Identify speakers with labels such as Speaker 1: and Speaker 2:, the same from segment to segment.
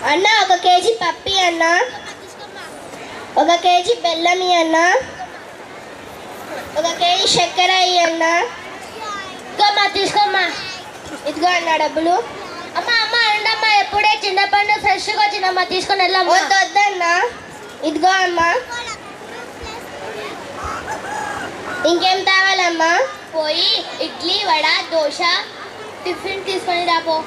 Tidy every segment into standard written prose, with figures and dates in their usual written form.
Speaker 1: అన్న 1 కేజీ పప్పి అన్న, 1 కేజీ బెల్లం అన్న, 1 కేజీ చక్కెర అన్న.
Speaker 2: ఇదిగోమ్మా తీసుకోమ్మా.
Speaker 1: ఇదిగో అన్న డబ్బులు.
Speaker 2: అమ్మ అమ్మ అండమ్మా, ఎప్పుడే చిన్నప్పటి ఫ్రెష్గా వచ్చిందమ్మా, తీసుకొని వెళ్ళమ్మా.
Speaker 1: వద్దన్న, ఇదిగో అమ్మా. ఇంకేం తేవాలమ్మా?
Speaker 2: పోయి ఇడ్లీ వడ దోశ టిఫిన్ తీసుకొని రాపో.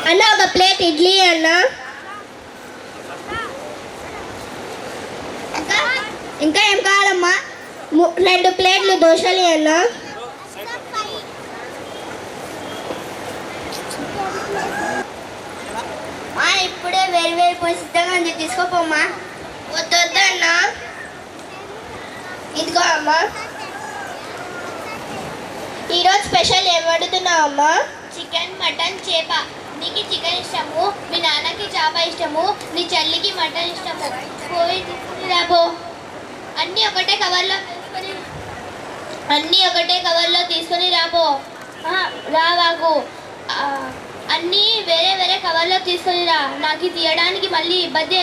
Speaker 1: అన్న 1 ప్లేట్ ఇడ్లీ అన్న. ఇంకా ఏం కావాలమ్మా? 2 ప్లేట్లు దోశలు అన్న.
Speaker 2: ఇప్పుడే వేరు పోయి సిద్ధంగా ఉంది, తీసుకోపోమ్మా.
Speaker 1: వద్దన్న, ఇదిగో అమ్మా. ఈరోజు స్పెషల్ ఏం వండుతున్నావు అమ్మా?
Speaker 2: చికెన్ మటన్ చేప. నీకు చికెన్ ఇష్టము, మీ నాన్నకి చేప ఇష్టము, నీ చెల్లికి మటన్ ఇష్టము. పోయి తీసుకుని రాబో. అన్నీ ఒకటే కవర్లో తీసుకొని రాబో. రావాకు, అన్నీ వేరే వేరే కవర్లో తీసుకొని రా. నాకు తీయడానికి మళ్ళీ ఇబ్బంది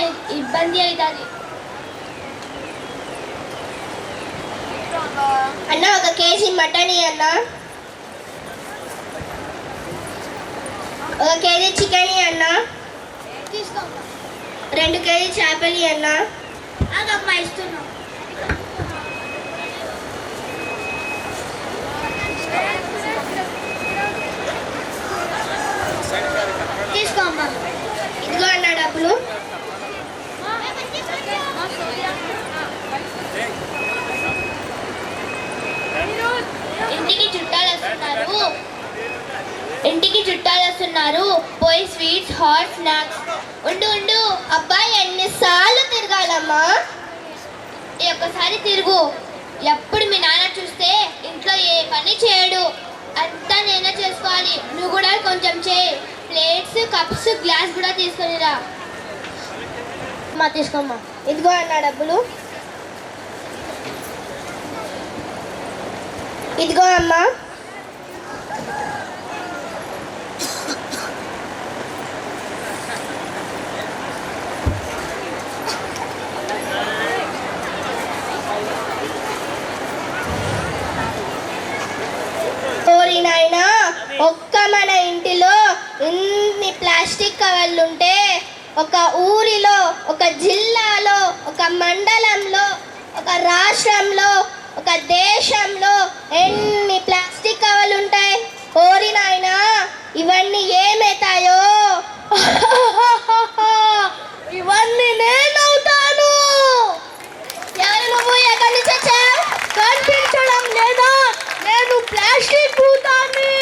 Speaker 2: అవుతుంది.
Speaker 1: అన్న 1 కేజీ మటన్ అన్న, 1 కేజీ చికెన్ అన్న,
Speaker 2: తీసుకో.
Speaker 1: 2 కేజీ చేపలు అన్న.
Speaker 2: అదమ్మా ఇస్తున్నా. తీసుకోమ్మా.
Speaker 1: ఇదిగో అన్న డబ్బులు.
Speaker 2: ఇంటికి చుట్టాలు వస్తున్నారు. పోయి స్వీట్స్ హాట్ స్నాక్స్. ఉండు
Speaker 1: అబ్బాయి ఎన్నిసార్లు తిరగాలమ్మా?
Speaker 2: ఒక్కసారి తిరుగు. ఎప్పుడు మీ నాన్న చూస్తే ఇంట్లో ఏ పని చేయడు, అంతా నేనే చేసుకోవాలి. నువ్వు కూడా కొంచెం చేయి. ప్లేట్స్ కప్స్ గ్లాస్ కూడా తీసుకొని రా.
Speaker 1: మా తీసుకోమ్మా. ఇదిగో అన్న డబ్బులు. ఇదిగో అమ్మా. నాయనా, ఒక్క మన ఇంటిలో ఇన్ని ప్లాస్టిక్ కవర్లు ఉంటే ఒక ఊరిలో, ఒక జిల్లాలో, ఒక మండలంలో, ఒక రాష్ట్రంలో, ఒక దేశంలో ఎన్ని ప్లాస్టిక్ కవర్లు ఉంటాయి? ఓరి నాయనా, ఇవన్నీ ఏమవుతాయో? ఇవన్నీ నేనవుతాను. ఎవరు నువ్వు? ఎక్కడి నుంచి వచ్చావు? కనిపించడం లేదా? నేను ప్లాస్టిక్ భూతాన్ని.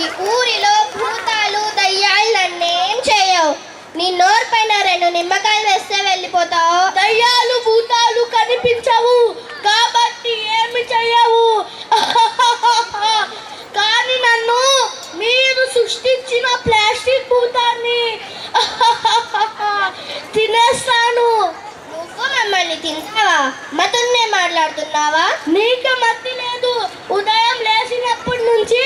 Speaker 1: ఈ ఊరిలో భూతాలు దయ్యాలన్నీ ఏం చేయవు. నీ నోరు పైన 2 నిమ్మకాయలు వేస్తే వెళ్ళిపోతావు. దయ్యాలు భూతాలు కనిపించవు కాబట్టి ఏమి చేయవు. కానీ నన్ను మీరు సృష్టించిన ప్లాస్టిక్ భూతాన్ని తినేస్తాను. నువ్వు మమ్మల్ని తింటావా? మతున్నే మాట్లాడుతున్నావా? నీకు మత్తి లేదు. ఉదయం లేచినప్పటి నుంచి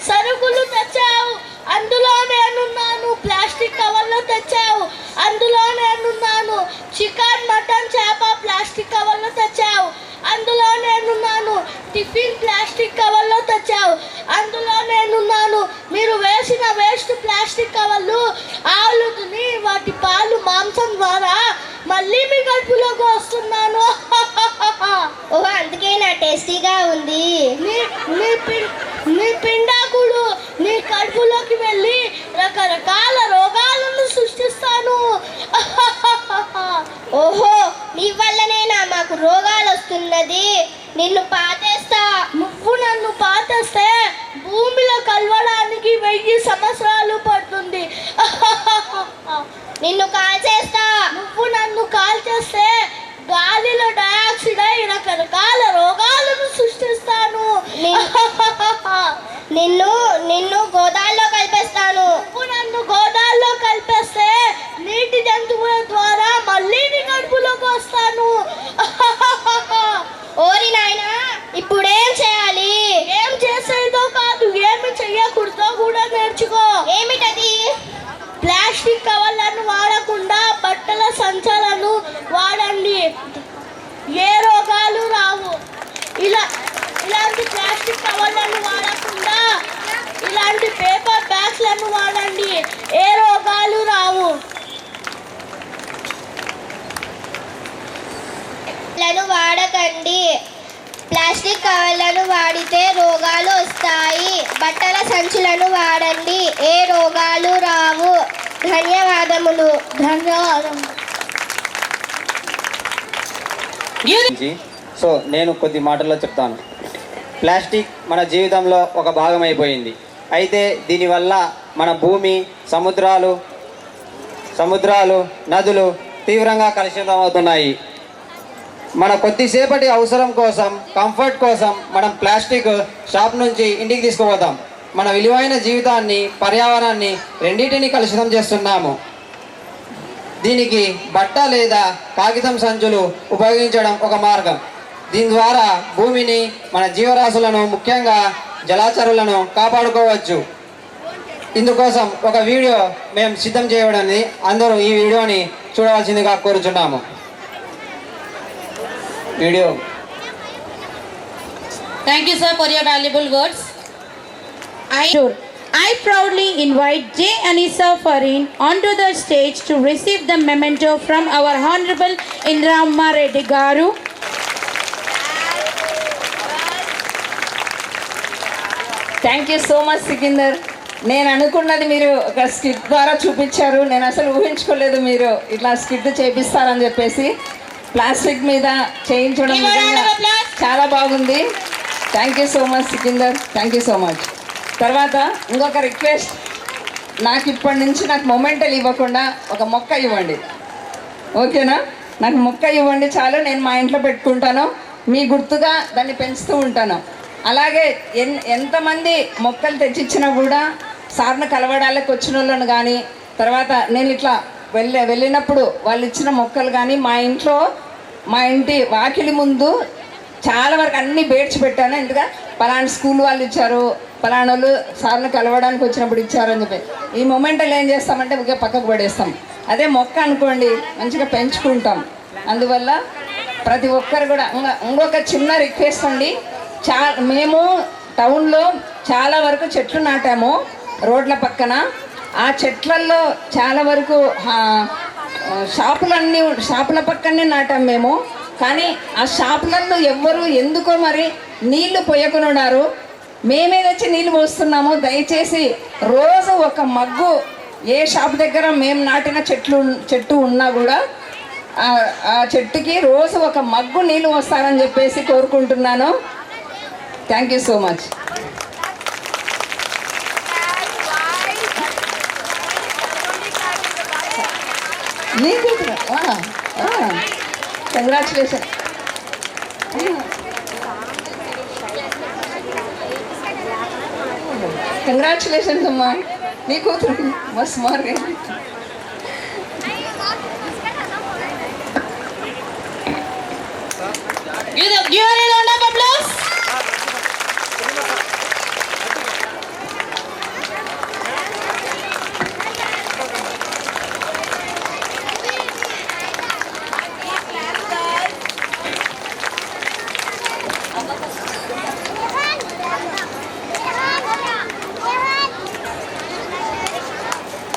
Speaker 1: సరుకులు తెచ్చావు, అందులో నేనున్నాను. ప్లాస్టిక్ కవర్లో తెచ్చావు, అందులో నేనున్నాను. చికెన్ మటన్ చేప ప్లాస్టిక్ కవర్లో తెచ్చావు, అందులో నేనున్నాను. టిఫిన్ ప్లాస్టిక్ కవర్లో తెచ్చావు, అందులో నేనున్నాను. మీరు వేసిన వేస్ట్ ప్లాస్టిక్ కవర్లు ఆవులు తిని వాటి పాలు మాంసం ద్వారా మళ్ళీ మీ కడుపులోకి వస్తున్నాను. ఓహో, అందుకే నా టేస్టీగా ఉంది. నీ పిండాకుడు నీ కడుపులోకి వెళ్ళి రకరకాల రోగాలను సృష్టిస్తాను. ఓహో, నీ వల్లనేనా మాకు రోగాలు వస్తున్నది? నిన్ను పాతేస్తా. నువ్వు నన్ను పాతేస్తే భూమిలో కలవడానికి 1000 సంవత్సరాలు పడుతుంది. నిన్ను కాల్చేస్తా. నువ్వు నన్ను కాల్చేస్తే గాలిలో డయాక్సైడ్ అయి రకరకాల రోగాలను సృష్టిస్తాను. నిన్ను గోదాల్లో కలిపేస్తాను. నువ్వు నన్ను గోదాల్లో కలిపేస్తే నీటి జంతువుల ద్వారా మళ్ళీ నీ కడుపులోకి వస్తాను. ఓరి నాయనా, ఇప్పుడేం చేయాలి? ఏం చేస్తాను? ఏమిటది? ప్లాస్టిక్ కవర్లను వాడకుండా బట్టల సంచులను వాడండి, ఏ రోగాలు రావు. ఇలాంటి ప్లాస్టిక్ కవర్లను వాడకుండా ఇలాంటి పేపర్ బ్యాగ్స్లను వాడండి, ఏ రోగాలు రావు. వాడకండి, ప్లాస్టిక్ కవర్లను వాడితే రోగాలు వస్తాయి. బట్టల సంచులను వాడండి, ఏ రోగాలు రావు. ధన్యవాదములు.
Speaker 3: సో నేను కొద్ది మాటల్లో చెప్తాను. ప్లాస్టిక్ మన జీవితంలో ఒక భాగం అయిపోయింది. అయితే దీనివల్ల మన భూమి, సముద్రాలు, నదులు తీవ్రంగా కలుషితమవుతున్నాయి. మన కొద్దిసేపటి అవసరం కోసం, కంఫర్ట్ కోసం మనం ప్లాస్టిక్ షాప్ నుంచి ఇంటికి తీసుకుపోతాం. మన విలువైన జీవితాన్ని, పర్యావరణాన్ని రెండింటినీ కలుషితం చేస్తున్నాము. దీనికి బట్ట లేదా కాగితం సంచులు ఉపయోగించడం ఒక మార్గం. దీని ద్వారా భూమిని, మన జీవరాశులను, ముఖ్యంగా జలచరులను కాపాడుకోవచ్చు. ఇందుకోసం ఒక వీడియో మేము సిద్ధం చేయడం, అందరూ ఈ వీడియోని చూడవలసిందిగా కోరుచున్నాము. Video.
Speaker 4: Thank you, sir, for your valuable words. I proudly invite J. Anisa Farin onto the stage to receive the memento from our Honorable Indramma Reddy Garu.
Speaker 5: Thank you so much Sikandar. నేను అనుకున్నది మీరు ఒక skit ద్వారా చూపించారు. నేను అసలు ఊహించుకోలేదు మీరు ఇట్లా స్కిట్ చేపిస్తారని చెప్పేసి. ప్లాస్టిక్ మీద చేయించడం చాలా బాగుంది. Thank you so much Sikandar, thank you so much. తర్వాత ఇంకొక రిక్వెస్ట్, నాకు ఇప్పటి నుంచి నాకు మొమెంటల్ ఇవ్వకుండా ఒక మొక్క ఇవ్వండి, ఓకేనా? నాకు మొక్క ఇవ్వండి చాలు, నేను మా ఇంట్లో పెట్టుకుంటాను, మీ గుర్తుగా దాన్ని పెంచుతూ ఉంటాను. అలాగే ఎంతమంది మొక్కలు తెచ్చిచ్చినా కూడా సార్ను కలవడానికి వచ్చిన వాళ్ళను కానీ, తర్వాత నేను ఇట్లా వెళ్ళినప్పుడు వాళ్ళు ఇచ్చిన మొక్కలు కానీ మా ఇంటి వాకిలి ముందు చాలా వరకు అన్నీ బేడ్చి పెట్టాను. ఎందుకంటే పలానా స్కూల్ వాళ్ళు ఇచ్చారు, పలానా వాళ్ళు సార్ను కలవడానికి వచ్చినప్పుడు ఇచ్చారు అని చెప్పి. ఈ మొమెంటల్ ఏం చేస్తామంటే ఒకే పక్కకు పడేస్తాం. అదే మొక్క అనుకోండి మంచిగా పెంచుకుంటాం. అందువల్ల ప్రతి ఒక్కరు కూడా ఇంకొక చిన్న రిక్వెస్ట్ అండి. మేము టౌన్లో చాలా వరకు చెట్లు నాటాము రోడ్ల పక్కన. ఆ చెట్లల్లో చాలా వరకు షాపుల పక్కనే నాటాం మేము. కానీ ఆ షాపులలో ఎవ్వరు ఎందుకో మరి నీళ్లు పోయకున్నారు. మేమే తెచ్చి నీళ్ళు పోస్తున్నాము. దయచేసి రోజు ఒక మగ్గు, ఏ షాప్ దగ్గర మేము నాటిన చెట్టు ఉన్నా కూడా ఆ చెట్టుకి రోజు ఒక మగ్గు నీళ్ళు వస్తారని చెప్పేసి కోరుకుంటున్నాను. Thank you so much. Congratulation. Congratulations అమ్మా, నీ కూతురు మస్తు మార్గం.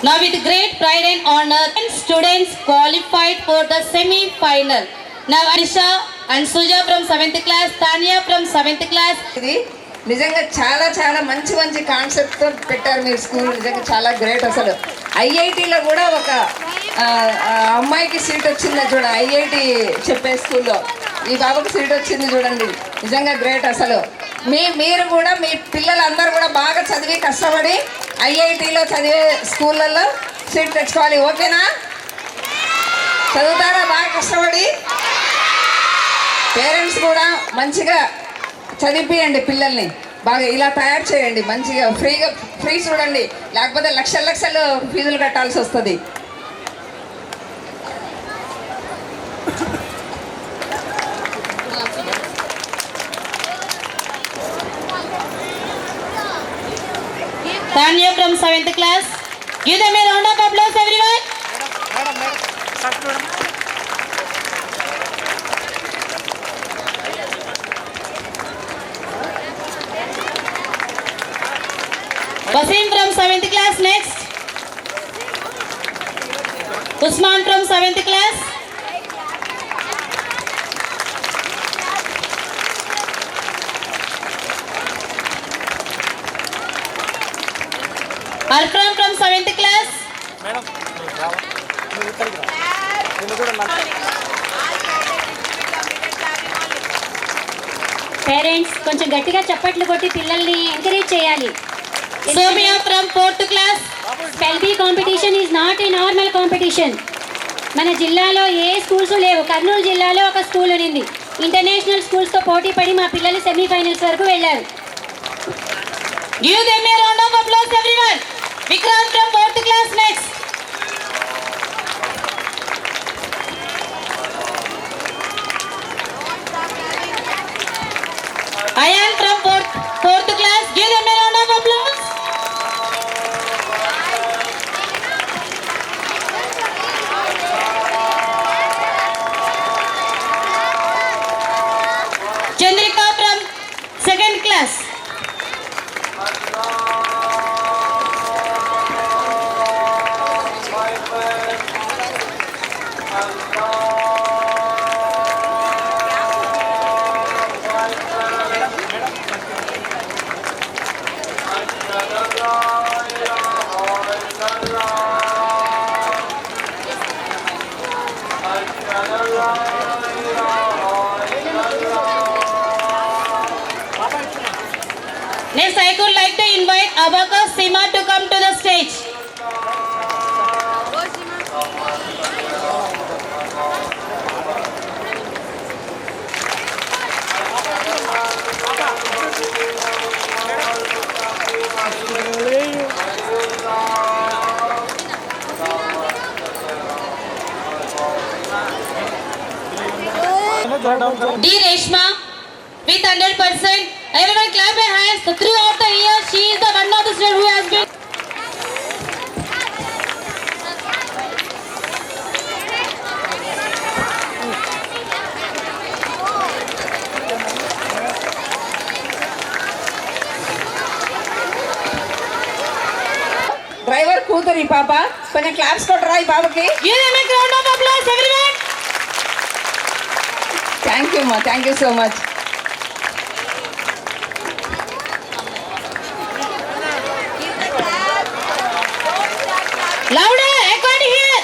Speaker 4: Now with great pride and honor, students qualified for the semi-final. Now Anisha and Suja from 7th class, Tanya from 7th class.
Speaker 5: ఇది నిజంగా చాలా చాలా మంచి మంచి కాన్సెప్ట్తో పెట్టారు మీరు స్కూల్. నిజంగా చాలా గ్రేట్. అసలు ఐఐటీలో కూడా ఒక అమ్మాయికి సీట్ వచ్చింది చూడ, ఐఐటి చెప్పే స్కూల్లో ఈ బాబుకి సీట్ వచ్చింది చూడండి. నిజంగా గ్రేట్. అసలు మీరు కూడా మీ పిల్లలందరూ కూడా బాగా చదివి కష్టపడి ఐఐటీలో చదివే స్కూళ్ళల్లో సీట్ తెచ్చుకోవాలి, ఓకేనా? చదువుతారా బాగా కష్టపడి? పేరెంట్స్ కూడా మంచిగా చదివిపియండి పిల్లల్ని, బాగా ఇలా తయారు చేయండి. మంచిగా ఫ్రీ చూడండి, లేకపోతే లక్షలు ఫీజులు కట్టాల్సి వస్తుంది.
Speaker 4: Tanya from 7th class. Give them a round of applause, everyone. Wasim from 7th class next. Usman from 7th class. Arfan from 7th class.
Speaker 6: Parents కొంచెం గట్టిగా చప్పట్లు కొట్టి పిల్లల్ని ఎంకరేజ్ చేయాలి.
Speaker 4: Somia from 4th class.
Speaker 6: Spell be competition is not a normal competition. మన జిల్లాలో ఏ schools లేవు. కర్నూలు జిల్లాలో ఒక స్కూల్ ఉంది. ఇంటర్నేషనల్ స్కూల్స్తో పోటీ పడి మా పిల్లలు సెమీఫైనల్స్ వరకు వెళ్ళారు.
Speaker 4: Give them a round of applause, everyone. Vikrant from 4th class next. Ayan from 4th class. Give them a round of applause. Chandrika from 2nd class. Next, I would like to invite Abacus Sima to come to the stage. D. Reshma with 100%. Everyone clap your hands. So throughout the year, she is the one of the student who has been.
Speaker 5: Driver కూతురు ఈ పాప. కొంచెం claps కొట్టరా ఈ పాపకి.
Speaker 4: Give them a round of applause, everyone.
Speaker 5: Thank you అమ్మా, thank you so much.
Speaker 4: Louder, I can't hear.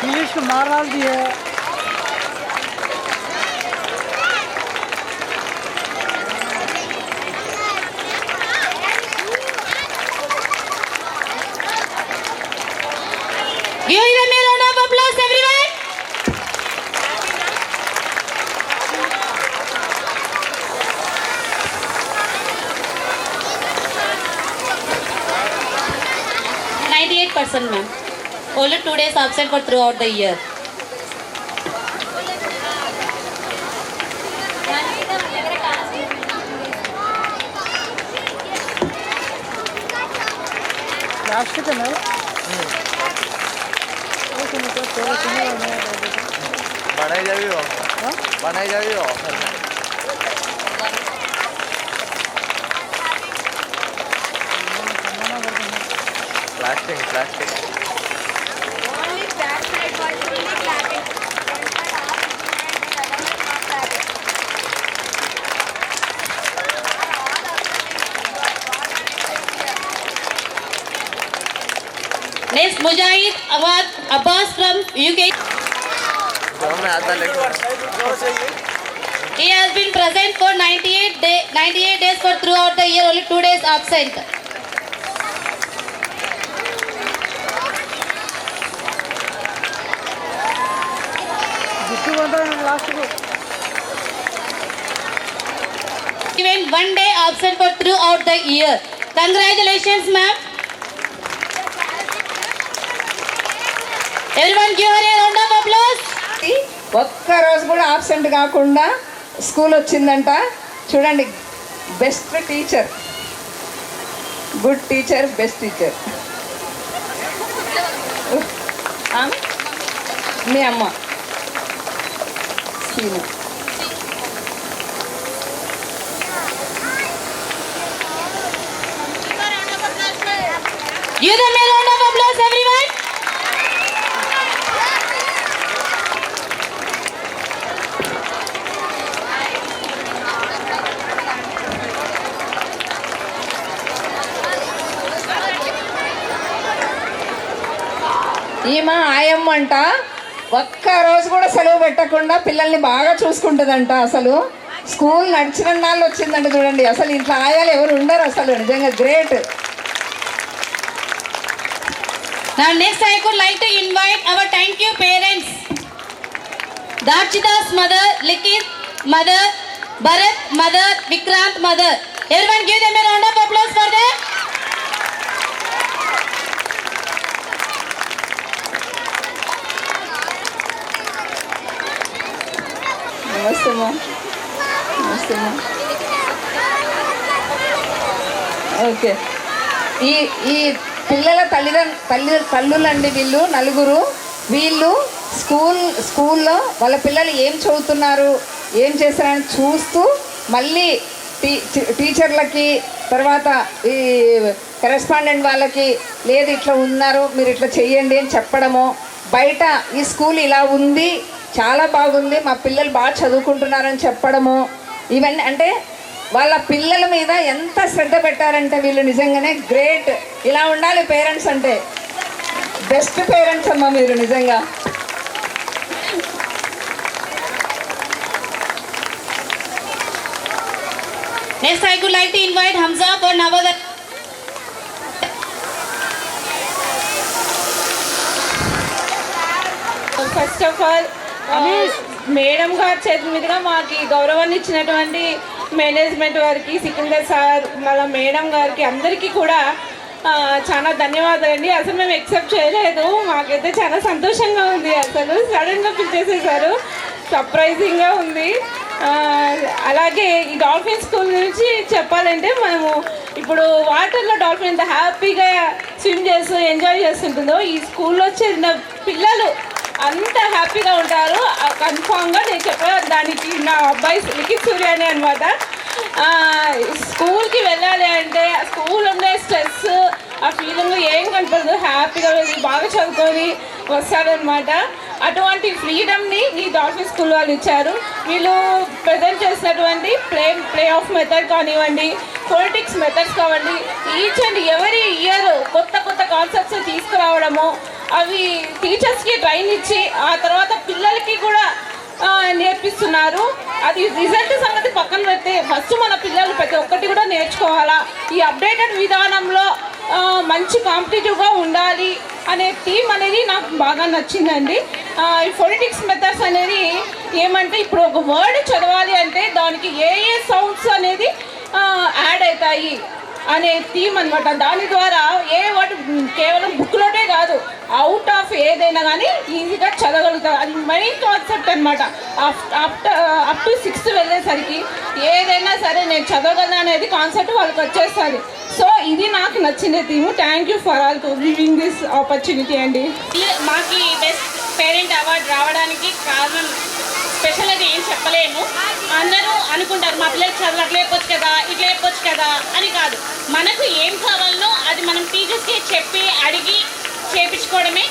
Speaker 7: English को मार भी है.
Speaker 4: Give them a round of applause, everyone. %, ma'am. Only 2 days absent for throughout the year.
Speaker 7: Plastic है ना
Speaker 8: बनाई जाबी हो बनाई जाबी हो plastic plastic
Speaker 4: Next, Mujahid Awad Abbas from UK. He has been present for 98 days for throughout the year, only 2 days absent. Even one day absent for throughout the year. Congratulations, ma'am. Everyone give her a round of applause.
Speaker 5: ఒక్క రోజు కూడా absent కాకుండా school వచ్చిందంట. చూడండి, best teacher, good teacher, best teacher. మీ అమ్మ scene.
Speaker 4: Give them a round of applause, everyone.
Speaker 5: ఈమె ఆయమ్మ అంట, ఒక్క రోజు కూడా సెలవు పెట్టకుండా పిల్లల్ని బాగా చూసుకుంటుందంట. అసలు స్కూల్ నడిచిన నాళ్ళు వచ్చిందంట. చూడండి, అసలు ఇంట్లో ఆయాలు ఎవరు ఉండరు అసలు. నిజంగా great.
Speaker 4: Now next I would like to invite our thank you parents. Darshita's mother, Likith mother, Bharat mother, Vikrant mother. Everyone give them a round of applause for them.
Speaker 5: నమస్తే మా. నమస్తే మా. ఓకే, ఈ పిల్లల తల్లులండి వీళ్ళు నలుగురు. వీళ్ళు స్కూల్లో వాళ్ళ పిల్లలు ఏం చదువుతున్నారు, ఏం చేస్తారని చూస్తూ మళ్ళీ టీచర్లకి, తర్వాత ఈ కరెస్పాండెంట్ వాళ్ళకి, లేదు ఇట్లా ఉన్నారు మీరు ఇట్లా చెయ్యండి అని చెప్పడము, బయట ఈ స్కూల్ ఇలా ఉంది, చాలా బాగుంది, మా పిల్లలు బాగా చదువుకుంటున్నారని చెప్పడము, ఇవన్నీ అంటే వాళ్ళ పిల్లల మీద ఎంత శ్రద్ధ పెట్టారంటే వీళ్ళు నిజంగానే గ్రేట్. ఇలా ఉండాలి పేరెంట్స్ అంటే. బెస్ట్ పేరెంట్స్ అమ్మా మీరు నిజంగా.
Speaker 4: Next I would like to invite Hamza for Navodaya.
Speaker 9: First of all madam గారి చేతి మీదుగా మాకు గౌరవాన్ని ఇచ్చినటువంటి మేనేజ్మెంట్ వారికి, సికిందర్ సార్, మళ్ళీ మేడం గారికి అందరికీ కూడా చాలా ధన్యవాదాలండి. అసలు మేము ఎక్సెప్ట్ చేయలేదు, మాకైతే చాలా సంతోషంగా ఉంది. అసలు సడన్గా పిలిచేసేసారు, సర్ప్రైజింగ్గా ఉంది. అలాగే ఈ డాల్ఫిన్ స్కూల్ నుంచి చెప్పాలంటే, మనము ఇప్పుడు వాటర్లో డాల్ఫిన్ ఎంత హ్యాపీగా స్విమ్ చేస్తూ ఎంజాయ్ చేస్తుంటుందో, ఈ స్కూల్లో చేరిన పిల్లలు అంత హ్యాపీగా ఉంటారు. కన్ఫామ్గా నేను చెప్పాను. దానికి నా అబ్బాయి లిఖిత్ సూర్య అని అనమాట. స్కూల్కి వెళ్ళాలి అంటే స్కూల్ ఉండే స్ట్రెస్, ఆ ఫీలింగ్ ఏం కనపడదు. హ్యాపీగా వెళ్ళి బాగా చదువుకొని వస్తారనమాట. అటువంటి ఫ్రీడమ్ని ఈ డాల్ఫిన్ స్కూల్ వాళ్ళు ఇచ్చారు. వీళ్ళు ప్రజెంట్ చేసినటువంటి ప్లే ఆఫ్ మెథడ్ కానివ్వండి, పొలిటిక్స్ మెథడ్స్ కావండి, ఈచ్ అండ్ ఎవరీ ఇయర్ కొత్త కొత్త కాన్సెప్ట్స్ తీసుకురావడము, అవి టీచర్స్కి ట్రైన్ ఇచ్చి ఆ తర్వాత పిల్లలకి కూడా నేర్పిస్తున్నారు. అది రిజల్ట్ సంగతి పక్కన పెడితే ఫస్ట్ మన పిల్లలు ప్రతి ఒక్కటి కూడా నేర్చుకోవాలా, ఈ అప్డేటెడ్ విధానంలో మంచి కాంపిటేటివ్గా ఉండాలి అనే థీమ్ అనేది నాకు బాగా నచ్చిందండి. ఈ పొలిటిక్స్ మెథడ్స్ అనేది ఏమంటే, ఇప్పుడు ఒక వర్డ్ చదవాలి అంటే దానికి ఏ సౌండ్స్ అనేది యాడ్ అవుతాయి అనే థీమ్ అనమాట. దాని ద్వారా ఏ వర్డ్ కేవలం బుక్లోనే కాదు, అవుట్ ఆఫ్ ఏదైనా కానీ ఈజీగా చదవగలుగుతారు. అది మెయిన్ కాన్సెప్ట్ అనమాట. అప్ టు 6th వెళ్ళేసరికి ఏదైనా సరే నేను చదవగలను అనేది కాన్సెప్ట్ వాళ్ళకి వచ్చేస్తుంది. సో ఇది నాకు నచ్చిన theme. Thank you for all to giving this opportunity అండి.
Speaker 4: మాకు బెస్ట్ పేరెంట్ అవార్డు రావడానికి కారణం స్పెషల్ అది ఏం చెప్పలేము. అందరూ అనుకుంటారు మా పిల్లలు చదువు అట్లా చెప్పొచ్చు కదా, ఇట్లా చెప్పొచ్చు కదా అని. కాదు, మనకు ఏం కావాలో అది మనం టీచర్స్కి చెప్పి అడిగి చేయించుకోవడమే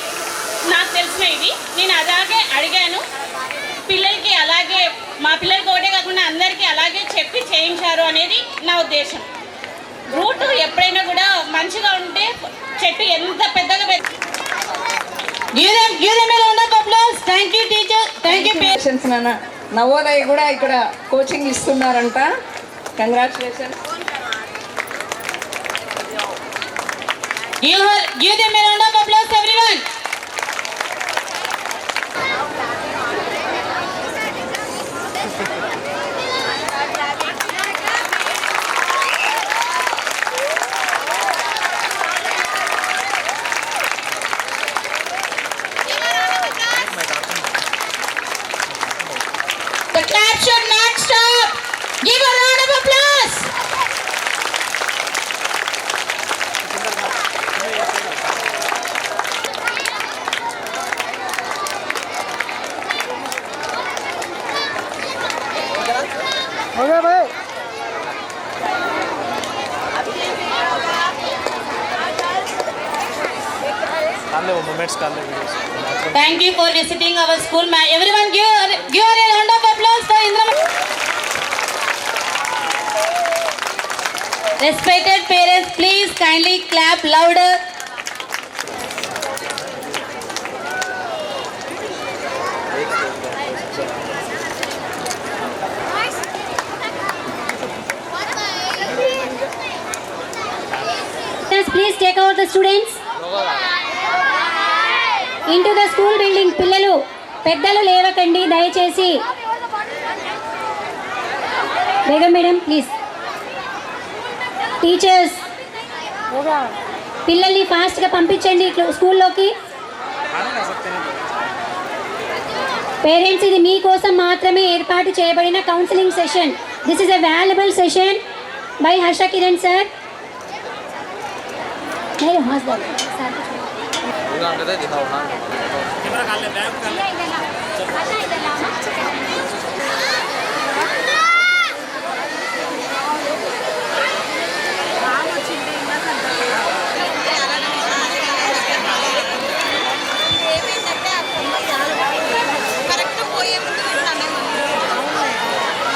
Speaker 4: నాకు తెలిసిన ఇది. నేను అలాగే అడిగాను పిల్లలకి, అలాగే మా పిల్లలకి ఒకటే కాకుండా అందరికీ అలాగే చెప్పి చేయించారు అనేది నా ఉద్దేశం. రూట్ ఎప్పుడైనా కూడా మంచిగా ఉంటే చెట్టు ఎంత పెద్దగా
Speaker 5: నవోదయ కూడా ఇక్కడ కోచింగ్ ఇస్తున్నారంట. Congratulations.
Speaker 4: Give them a round of applause, everyone.
Speaker 8: ले वो मोमेंट्स कर ले videos.
Speaker 4: Thank you for visiting our school. Everyone give a round of applause for Indra. Respected parents, please kindly clap louder.
Speaker 6: Please take out the students into the school building. పిల్లలు పెద్దలు లేవకండి దయచేసి. Begum madam please. Teachers పిల్లల్ని ఫాస్ట్గా పంపించండి స్కూల్లోకి. Parents, ఇది మీకోసం మాత్రమే ఏర్పాటు చేయబడిన counselling session. This is a valuable session by Harsha Kiran sir.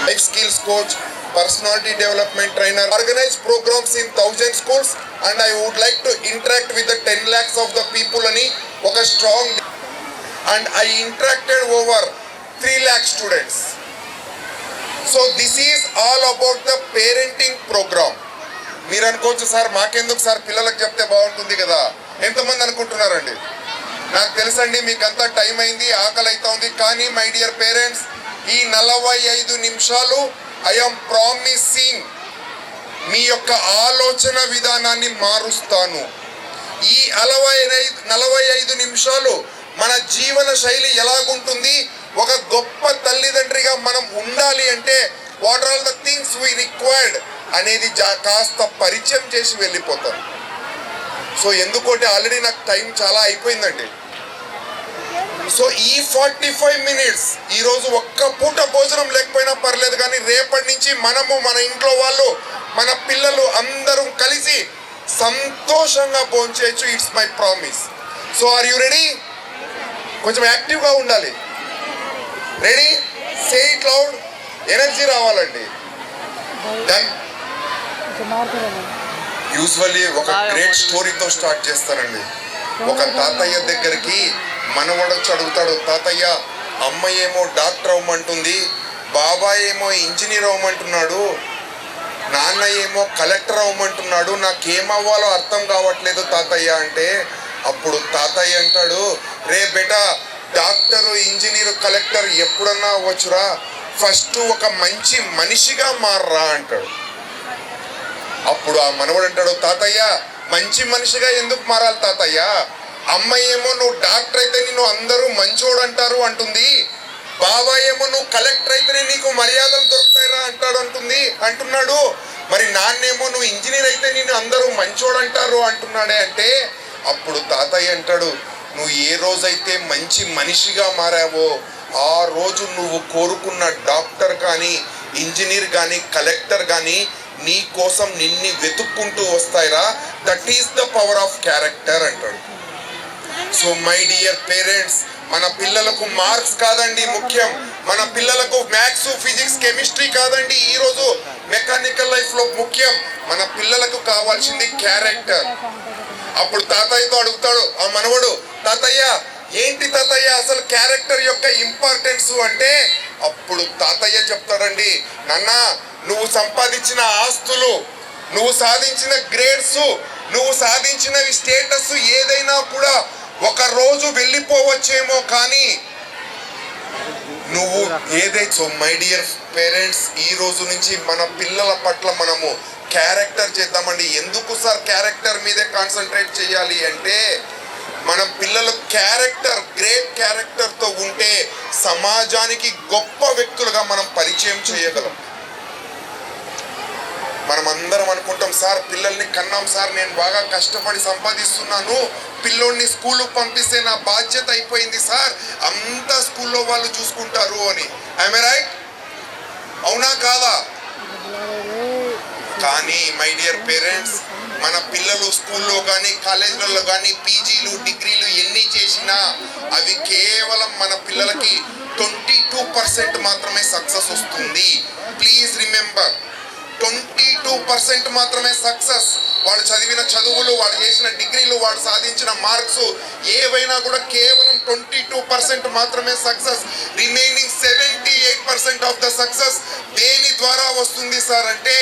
Speaker 10: Life skills coach, personality development trainer, organize programs in 1000 schools, and I would like to interact with the 10 lakhs of the people ani oka strong, and I interacted over 3 lakh students. So this is all about the parenting program. మీరు అనుకోవచ్చు sir మాకెందుకు sir పిల్లలకు చెప్తే బాగుంటుంది కదా, ఎంతమంది అనుకుంటున్నారండి? నాకు తెలుసండి మీకంతా టైం అయింది, ఆకలి అవుతా ఉంది, కానీ మై డియర్ పేరెంట్స్ ఈ 45 నిమిషాలు ఐఎమ్ ప్రామిసింగ్ మీ యొక్క ఆలోచన విధానాన్ని మారుస్తాను. ఈ 45 నిమిషాలు మన జీవన శైలి ఎలాగుంటుంది, ఒక గొప్ప తల్లిదండ్రిగా మనం ఉండాలి అంటే what are the things we required అనేది కాస్త పరిచయం చేసి వెళ్ళిపోతాను. సో ఎందుకంటే ఆల్రెడీ నాకు టైం చాలా అయిపోయిందండి. సో ఈ 45 మినిట్స్ ఈరోజు ఒక్క పూట భోజనం లేకపోయినా పర్లేదు, కానీ రేపటి నుంచి మనము మన ఇంట్లో వాళ్ళు మన పిల్లలు అందరూ కలిసి సంతోషంగా భోంచేయచ్చు. It's my promise. So are you ready? కొంచెం యాక్టివ్గా ఉండాలి. Ready? Say it loud. Energy రావాలండి. డన్. యూజువల్లీ ఒక గ్రేట్ స్టోరీతో స్టార్ట్ చేస్తానండి. ఒక తాతయ్య దగ్గరికి మనవడు అడుగుతాడు, తాతయ్య అమ్మ ఏమో డాక్టర్ అవ్వమంటుంది, బాబాయ్ ఏమో ఇంజనీర్ అవ్వమంటున్నాడు, నాన్న ఏమో కలెక్టర్ అవ్వమంటున్నాడు, నాకేమవ్వాలో అర్థం కావట్లేదు తాతయ్య అంటే, అప్పుడు తాతయ్య అంటాడు, రే బేటా డాక్టరు ఇంజనీరు కలెక్టర్ ఎప్పుడన్నా అవ్వచ్చురా, ఫస్ట్ ఒక మంచి మనిషిగా మారరా అంటాడు. అప్పుడు ఆ మనవడు అంటాడు, తాతయ్య మంచి మనిషిగా ఎందుకు మారాలి తాతయ్య, అమ్మ ఏమో నువ్వు డాక్టర్ అయితే నిన్ను అందరూ మంచోడు అంటారు అంటుంది, బాబా ఏమో నువ్వు కలెక్టర్ అయితేనే నీకు మర్యాదలు దొరుకుతాయిరా అంటున్నాడు, మరి నాన్నేమో నువ్వు ఇంజనీర్ అయితే నిన్ను అందరూ మంచోడు అంటారు అంటున్నాడే అంటే, అప్పుడు తాతయ్య అంటాడు, నువ్వు ఏ రోజైతే మంచి మనిషిగా మారావో ఆ రోజు నువ్వు కోరుకున్న డాక్టర్ కానీ ఇంజనీర్ కానీ కలెక్టర్ కానీ నీ కోసం నిన్ని వెతుక్కుంటూ వస్తాయిరా. That is the power of character అంటాడు. సో మై డియర్ పేరెంట్స్, మన పిల్లలకు మార్క్స్ కాదండి ముఖ్యం, మన పిల్లలకు మ్యాథ్స్ ఫిజిక్స్ కెమిస్ట్రీ కాదండి ఈరోజు మెకానికల్ లైఫ్ లో ముఖ్యం, మన పిల్లలకు కావాల్సింది క్యారెక్టర్. అప్పుడు తాతయ్యతో అడుగుతాడు ఆ మనవడు, తాతయ్య ఏంటి తాతయ్య అసలు క్యారెక్టర్ యొక్క ఇంపార్టెన్స్ అంటే, అప్పుడు తాతయ్య చెప్తాడండి, నాన్న నువ్వు సంపాదించిన ఆస్తులు, నువ్వు సాధించిన గ్రేడ్స్, నువ్వు సాధించిన స్టేటస్ ఏదైనా కూడా ఒక రోజు వెళ్ళిపోవచ్చేమో, కానీ నువ్వు ఏదైతే. సో మై డియర్ పేరెంట్స్, ఈ రోజు నుంచి మన పిల్లల పట్ల మనము క్యారెక్టర్ చేద్దామండి. ఎందుకు సార్ క్యారెక్టర్ మీదే కాన్సన్ట్రేట్ చేయాలి అంటే, మన పిల్లలు క్యారెక్టర్ గ్రేట్ క్యారెక్టర్తో ఉంటే సమాజానికి గొప్ప వ్యక్తులుగా మనం పరిచయం చేయగలం. మనం అందరం అనుకుంటాం, సార్ పిల్లల్ని కన్నాం సార్, నేను బాగా కష్టపడి సంపాదిస్తున్నాను, పిల్లోడిని స్కూల్కి పంపిస్తే నా బాధ్యత అయిపోయింది సార్, అంతా స్కూల్లో వాళ్ళు చూసుకుంటారు అని. I'm right? అవునా కాదా? కానీ మై డియర్ పేరెంట్స్, మన పిల్లలు స్కూల్లో కానీ కాలేజీలలో కానీ పీజీలు డిగ్రీలు ఎన్ని చేసినా అవి కేవలం మన పిల్లలకి 22% మాత్రమే సక్సెస్ వస్తుంది. ప్లీజ్ రిమెంబర్, 22% మాత్రమే సక్సెస్. వాళ్ళు చదివిన చదువులు, వాళ్ళు చేసిన డిగ్రీలు, వాళ్ళు సాధించిన మార్క్స్ ఏవైనా కూడా కేవలం 22% మాత్రమే success. Remaining 78% of the success దేని ద్వారా వస్తుంది సార్ అంటే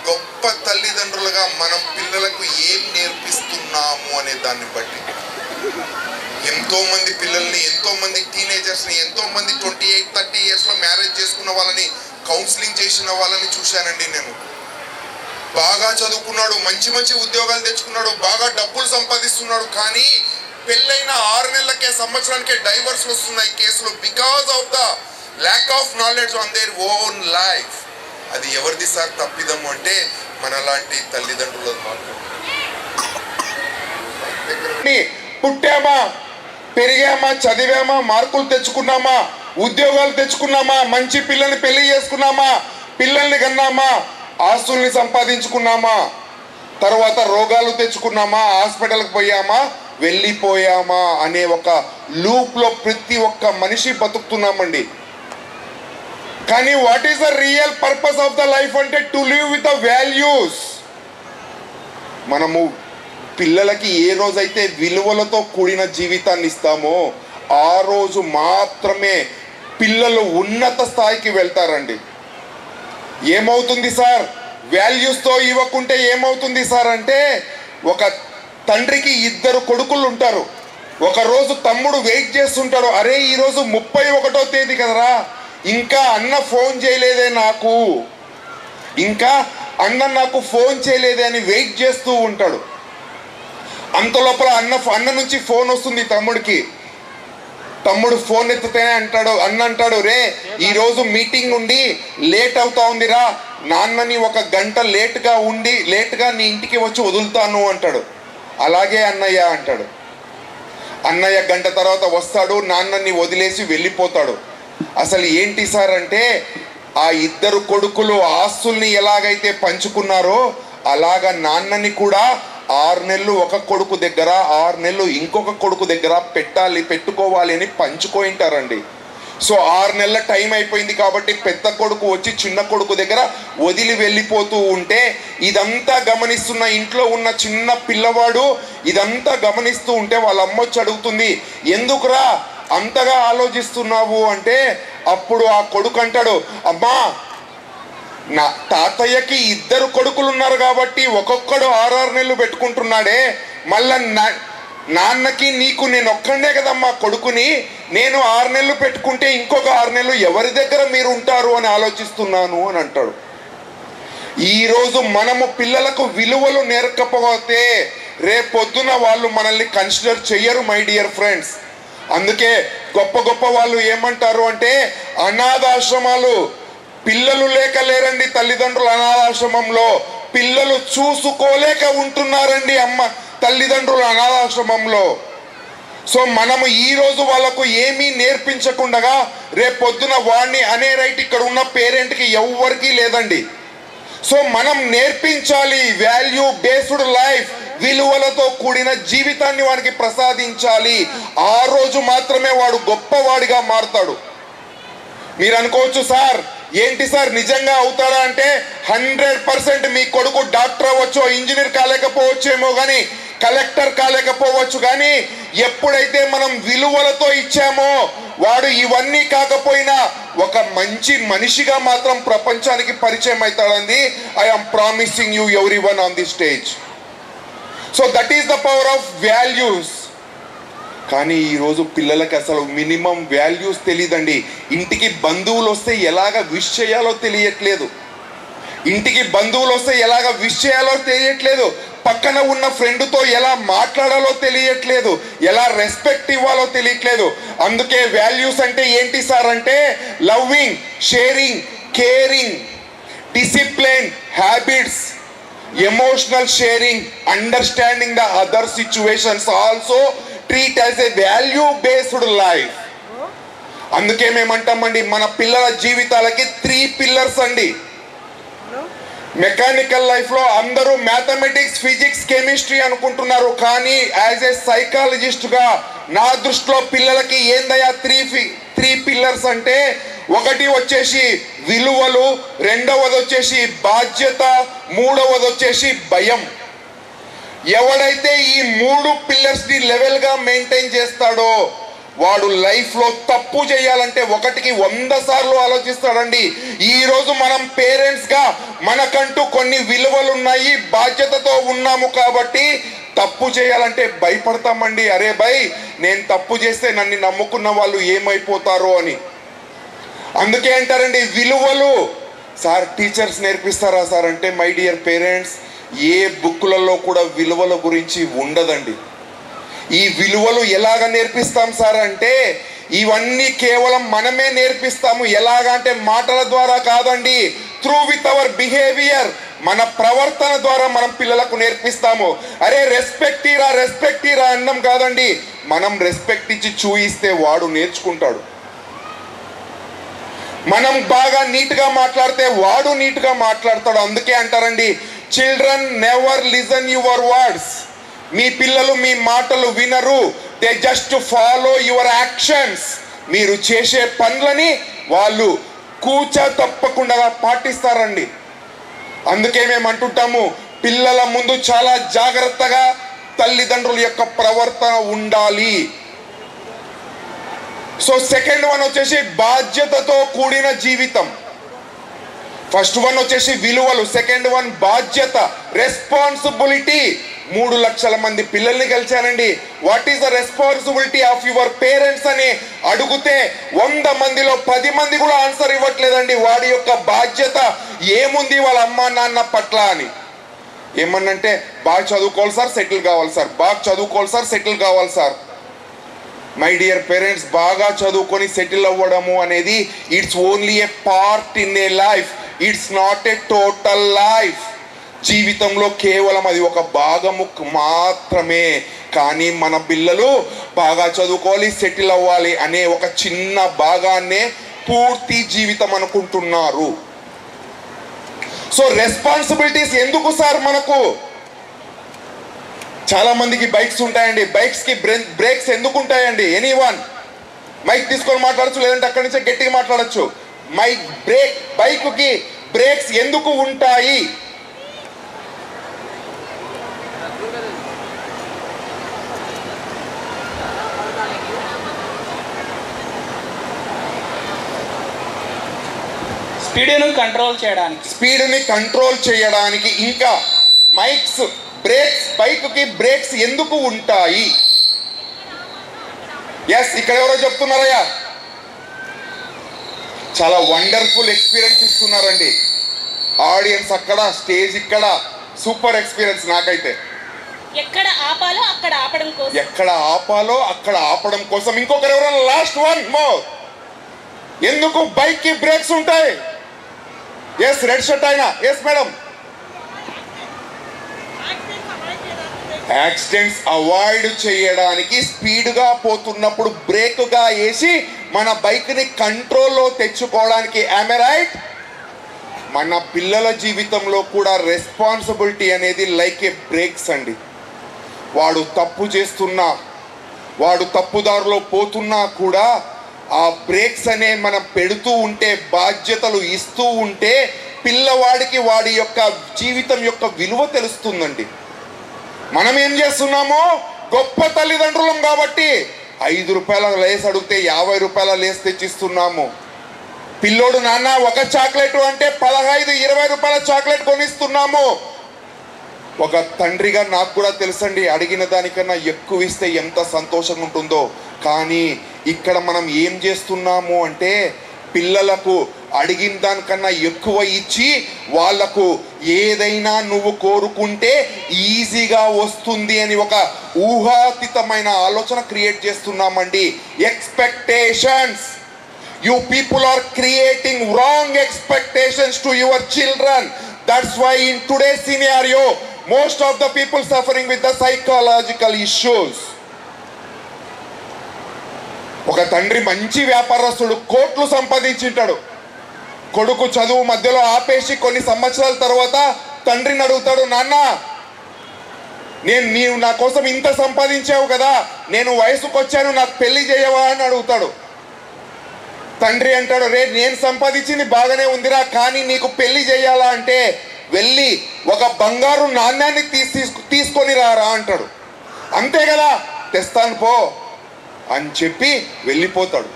Speaker 10: గొప్ప తల్లిదండ్రులుగా మనం పిల్లలకు ఏం నేర్పిస్తున్నాము అనే దాన్ని బట్టి. ఎంతో మంది పిల్లల్ని, ఎంతో మంది టీనేజర్స్ని, ఎంతో మంది 28-30 ఇయర్స్లో మ్యారేజ్ చేసుకున్న వాళ్ళని, కౌన్సిలింగ్ చేసిన వాళ్ళని చూశానండి నేను. బాగా చదువుకున్నాడు, మంచి మంచి ఉద్యోగాలు తెచ్చుకున్నాడు, బాగా డబ్బులు సంపాదిస్తున్నాడు, కానీ పెళ్ళైన 6 నెలలకే, సంవత్సరానికే డైవర్స్ వస్తున్నాయి కేసులు. Because of the lack of knowledge on their own life. అది ఎవరిది సార్ తప్పిదము అంటే మనలాంటి తల్లిదండ్రులది మాత్రం. పుట్టామా, పెరిగామా, చదివామా, మార్కులు తెచ్చుకున్నామా, ఉద్యోగాలు తెచ్చుకున్నామా, మంచి పిల్లల్ని పెళ్లి చేసుకున్నామా, పిల్లల్ని కన్నామా, ఆస్తుల్ని సంపాదించుకున్నామా, తర్వాత రోగాలు తెచ్చుకున్నామా, హాస్పిటల్కి పోయామా, వెళ్ళిపోయామా అనే ఒక లూప్లో ప్రతి ఒక్క మనిషి బతుకుతున్నామండి. కానీ what is the real purpose of the life అంటే to live with the values. మనము పిల్లలకి ఏ రోజైతే విలువలతో కూడిన జీవితాన్ని ఇస్తామో ఆ రోజు మాత్రమే పిల్లలు ఉన్నత స్థాయికి వెళ్తారండి. ఏమవుతుంది సార్, వాల్యూస్తో ఇవ్వకుంటే ఏమవుతుంది సార్ అంటే, ఒక తండ్రికి 2 కొడుకులు ఉంటారు. ఒకరోజు తమ్ముడు వెయిట్ చేస్తుంటాడు, అరే ఈరోజు 31వ తేదీ కదరా, ఇంకా అన్న ఫోన్ చేయలేదే నాకు, ఇంకా అన్న నాకు ఫోన్ చేయలేదే అని వెయిట్ చేస్తూ ఉంటాడు. అంత లోపల అన్న నుంచి ఫోన్ వస్తుంది తమ్ముడికి. తమ్ముడు ఫోన్ ఎత్తుతేనే అన్న అంటాడు, రే ఈరోజు మీటింగ్ ఉండి లేట్ అవుతా ఉందిరా, నాన్నని 1 గంట లేట్గా నీ ఇంటికి వచ్చి వదులుతాను అంటాడు. అలాగే అన్నయ్య అంటాడు. అన్నయ్య గంట తర్వాత వస్తాడు, నాన్నని వదిలేసి వెళ్ళిపోతాడు. అసలు ఏంటి సార్ అంటే, ఆ 2 కొడుకులు ఆస్తుల్ని ఎలాగైతే పంచుకున్నారో అలాగా నాన్నని కూడా 6 నెలలు ఒక కొడుకు దగ్గర, 6 నెలలు ఇంకొక కొడుకు దగ్గర పెట్టుకోవాలి అని పంచుకోయింటారండి. సో 6 నెలల టైం అయిపోయింది కాబట్టి పెద్ద కొడుకు వచ్చి చిన్న కొడుకు దగ్గర వదిలి వెళ్ళిపోతూ ఉంటే, ఇదంతా గమనిస్తున్న ఇంట్లో ఉన్న చిన్న పిల్లవాడు ఇదంతా గమనిస్తూ ఉంటే వాళ్ళ అమ్మ వచ్చి అడుగుతుంది, ఎందుకురా అంతగా ఆలోచిస్తున్నావు అంటే, అప్పుడు ఆ కొడుకు అంటాడు, అమ్మా నా తాతయ్యకి 2 కొడుకులు ఉన్నారు కాబట్టి ఒక్కొక్కడు 6 నెలలు పెట్టుకుంటున్నాడే, మళ్ళా నాన్నకి నీకు నేను ఒక్కడే కదమ్మా కొడుకుని, నేను 6 నెలలు పెట్టుకుంటే ఇంకొక 6 నెలలు ఎవరి దగ్గర మీరు ఉంటారు అని ఆలోచిస్తున్నాను అని అంటాడు. ఈరోజు మనము పిల్లలకు విలువలు నేర్పకపోతే రేపొద్దున వాళ్ళు మనల్ని కన్సిడర్ చెయ్యరు మై డియర్ ఫ్రెండ్స్. అందుకే గొప్ప వాళ్ళు ఏమంటారు అంటే, అనాథాశ్రమాలు పిల్లలు లేరండి, తల్లిదండ్రులు అనాథాశ్రమంలో పిల్లలు చూసుకోలేక ఉంటున్నారండి తల్లిదండ్రులు అనాథాశ్రమంలో. సో మనము ఈరోజు వాళ్ళకు ఏమీ నేర్పించకుండా రేపొద్దున వాడిని అనే రైట్ ఇక్కడ ఉన్న పేరెంట్కి ఎవ్వరికీ లేదండి. సో మనం నేర్పించాలి, వాల్యూ బేస్డ్ లైఫ్, విలువలతో కూడిన జీవితాన్ని వాడికి ప్రసాదించాలి. ఆ రోజు మాత్రమే వాడు గొప్పవాడిగా మారుతాడు. మీరు అనుకోవచ్చు, సార్ ఏంటి సార్ నిజంగా అవుతాడా అంటే, 100% మీ కొడుకు డాక్టర్ అవ్వచ్చు, ఇంజనీర్ కాలేకపోవచ్చేమో కానీ, కలెక్టర్ కాలేకపోవచ్చు, కానీ ఎప్పుడైతే మనం విలువలతో ఇచ్చామో వాడు ఇవన్నీ కాకపోయినా ఒక మంచి మనిషిగా మాత్రం ప్రపంచానికి పరిచయం అవుతాడండి. I am promising you everyone on the stage. So that is the power of values. కానీ ఈరోజు పిల్లలకి అసలు మినిమం వాల్యూస్ తెలియదండి. ఇంటికి బంధువులు వస్తే ఎలాగ విష్ చేయాలో తెలియట్లేదు, ఇంటికి బంధువులు వస్తే ఎలాగ విష్ చేయాలో తెలియట్లేదు, పక్కన ఉన్న ఫ్రెండ్తో ఎలా మాట్లాడాలో తెలియట్లేదు, ఎలా రెస్పెక్ట్ ఇవ్వాలో తెలియట్లేదు. అందుకే వాల్యూస్ అంటే ఏంటి సార్ అంటే, loving, sharing, caring, discipline, habits, emotional sharing, understanding the other situations, also treat as a value based life. అందుకే మేమంటామండి, మన పిల్లల జీవితాలకి 3 పిల్లర్స్ అండి. మెకానికల్ లైఫ్లో అందరూ మ్యాథమెటిక్స్, ఫిజిక్స్, కెమిస్ట్రీ అనుకుంటున్నారు. కానీ యాజ్ ఏ సైకాలజిస్ట్గా నా దృష్టిలో పిల్లలకి ఏందయ్యా త్రీ పిల్లర్స్ అంటే, ఒకటి వచ్చేసి విలువలు, రెండవది వచ్చేసి బాధ్యత, మూడవది వచ్చేసి భయం. ఎవడైతే ఈ 3 పిల్లర్స్ని లెవెల్గా మెయింటైన్ చేస్తాడో వాడు లైఫ్లో తప్పు చేయాలంటే 1కి 100 సార్లు ఆలోచిస్తాడండి. ఈరోజు మనం పేరెంట్స్గా మనకంటూ కొన్ని విలువలు ఉన్నాయి, బాధ్యతతో ఉన్నాము కాబట్టి తప్పు చేయాలంటే భయపడతామండి. అరే భయ్, నేను తప్పు చేస్తే నన్ను నమ్ముకున్న వాళ్ళు ఏమైపోతారో అని. అందుకే అంటారండి విలువలు. సార్ టీచర్స్ నేర్పిస్తారా సార్ అంటే, మై డియర్ పేరెంట్స్, ఏ బుక్కులలో కూడా విలువల గురించి ఉండదండి. ఈ విలువలు ఎలాగ నేర్పిస్తాం సార్ అంటే, ఇవన్నీ కేవలం మనమే నేర్పిస్తాము. ఎలాగ అంటే మాటల ద్వారా కాదండి, త్రూ విత్ అవర్ బిహేవియర్, మన ప్రవర్తన ద్వారా మనం పిల్లలకు నేర్పిస్తాము. అరే రెస్పెక్ట్ ఇరా అన్నం కాదండి, మనం రెస్పెక్ట్ ఇచ్చి చూయిస్తే వాడు నేర్చుకుంటాడు. మనం బాగా నీట్గా మాట్లాడితే వాడు నీట్గా మాట్లాడతాడు. అందుకే అంటారండి, children never listen your words. మీ పిల్లలు మీ మాటలు వినరు, they just follow your actions. మీరు చేసే పనులని వాళ్ళు కూచ తప్పకుండా పాటిస్తారండి. అందుకే మేము అంటుంటాము, పిల్లల ముందు చాలా జాగ్రత్తగా తల్లిదండ్రుల యొక్క ప్రవర్తన ఉండాలి. సో సెకండ్ వన్ వచ్చేసి బాధ్యతతో కూడిన జీవితం. ఫస్ట్ వన్ వచ్చేసి విలువలు, సెకండ్ వన్ బాధ్యత, రెస్పాన్సిబిలిటీ. 3 లక్షల మంది పిల్లల్ని కలిశానండి. What is the responsibility of your parents అని అడిగితే 100 మందిలో 10 మంది కూడా ఆన్సర్ ఇవ్వట్లేదండి. వాడి యొక్క బాధ్యత ఏముంది వాళ్ళ అమ్మ నాన్న పట్ల అని. ఏమన్నంటే బాగా చదువుకోవాలి సార్, సెటిల్ కావాలి సార్, బాగా చదువుకోవాలి సార్, సెటిల్ కావాలి సార్. మై డియర్ పేరెంట్స్, బాగా చదువుకొని సెటిల్ అవ్వడము అనేది it's only A part in a life, it's not a total life. జీవితంలో కేవలం అది ఒక భాగము మాత్రమే. కానీ మన పిల్లలు బాగా చదువుకోవాలి, సెటిల్ అవ్వాలి అనే ఒక చిన్న భాగాన్నే పూర్తి జీవితం అనుకుంటున్నారు. సో రెస్పాన్సిబిలిటీస్ ఎందుకు సార్ మనకు? చాలా మందికి బైక్స్ ఉంటాయండి, బైక్స్కి బ్రేక్స్ ఎందుకు ఉంటాయండి? ఎనీవన్ మైక్ తీసుకొని మాట్లాడచ్చు, లేదంటే అక్కడి నుంచే గట్టిగా మాట్లాడచ్చు. బైక్కి బ్రేక్స్ ఎందుకు ఉంటాయి?
Speaker 7: స్పీడ్ని కంట్రోల్ చేయడానికి. ఇంకా బైక్కి బ్రేక్స్ ఎందుకు ఉంటాయి? ఎస్, ఇక్కడ ఎవరో చెప్తున్నారయ్యా, చాలా వండర్ఫుల్ ఎక్స్పీరియన్స్ ఇస్తున్నారండి. ఆడియన్స్ అక్కడ, స్టేజ్ ఇక్కడ, సూపర్ ఎక్స్పీరియన్స్. నాకైతే
Speaker 4: ఎక్కడ ఆపాలో అక్కడ ఆపడం కోసం.
Speaker 10: ఇంకొకరు ఎవరైనా లాస్ట్ వన్ మోర్, ఎందుకు బైక్ కి బ్రేక్స్ ఉంటాయి? ఎస్, రెడ్ షర్ట్ అయినా. Yes madam. యాక్సిడెంట్స్ అవాయిడ్ చేయడానికి, స్పీడ్గా పోతున్నప్పుడు బ్రేక్గా వేసి మన బైక్ని కంట్రోల్లో తెచ్చుకోవడానికి. Am I right? మన పిల్లల జీవితంలో కూడా రెస్పాన్సిబిలిటీ అనేది లైక్ ఏ బ్రేక్స్ అండి. వాడు తప్పు చేస్తున్నా, వాడు తప్పుదారిలో పోతున్నా కూడా ఆ బ్రేక్స్ అనే మనం పెడుతూ ఉంటే, బాధ్యతలు ఇస్తూ ఉంటే పిల్లవాడికి వాడి యొక్క జీవితం యొక్క విలువ తెలుస్తుందండి. మనం ఏం చేస్తున్నాము? గొప్ప తల్లిదండ్రులం కాబట్టి 5 రూపాయల లేస్ అడిగితే 50 రూపాయల లేస్ తెచ్చిస్తున్నాము. పిల్లోడు నాన్న ఒక చాక్లెట్ అంటే 15-20 రూపాయల చాక్లెట్ కొనిస్తున్నాము. ఒక తండ్రిగా నాకు కూడా తెలుసండి, అడిగిన దానికన్నా ఎక్కువ ఇస్తే ఎంత సంతోషంగా ఉంటుందో. కానీ ఇక్కడ మనం ఏం చేస్తున్నాము అంటే, పిల్లలకు అడిగిన దానికన్నా ఎక్కువ ఇచ్చి వాళ్లకు ఏదైనా నువ్వు కోరుకుంటే ఈజీగా వస్తుంది అని ఒక ఊహాతీతమైన ఆలోచన క్రియేట్ చేస్తున్నామండి. Expectations. You people are creating wrong expectations to your children. That's why in today's scenario, most of the people suffering with the psychological issues. ఒక తండ్రి మంచి వ్యాపారస్తుడు, కోట్లు సంపాదించింటాడు.
Speaker 7: కొడుకు చదువు మధ్యలో ఆపేసి కొన్ని సంవత్సరాల తర్వాత తండ్రిని అడుగుతాడు, నాన్న నీవు నా కోసం ఇంత సంపాదించావు కదా, నేను వయసుకు వచ్చాను, నాకు పెళ్లి చేయవా అని అడుగుతాడు. తండ్రి అంటాడు, రే నేను సంపాదించింది బాగానే ఉందిరా, కానీ నీకు పెళ్లి చేయాలా అంటే వెళ్ళి ఒక బంగారు నాణ్యాన్ని తీసుకొని రారా అంటాడు. అంతే కదా, తెస్తాను పో అని చెప్పి వెళ్ళిపోతాడు.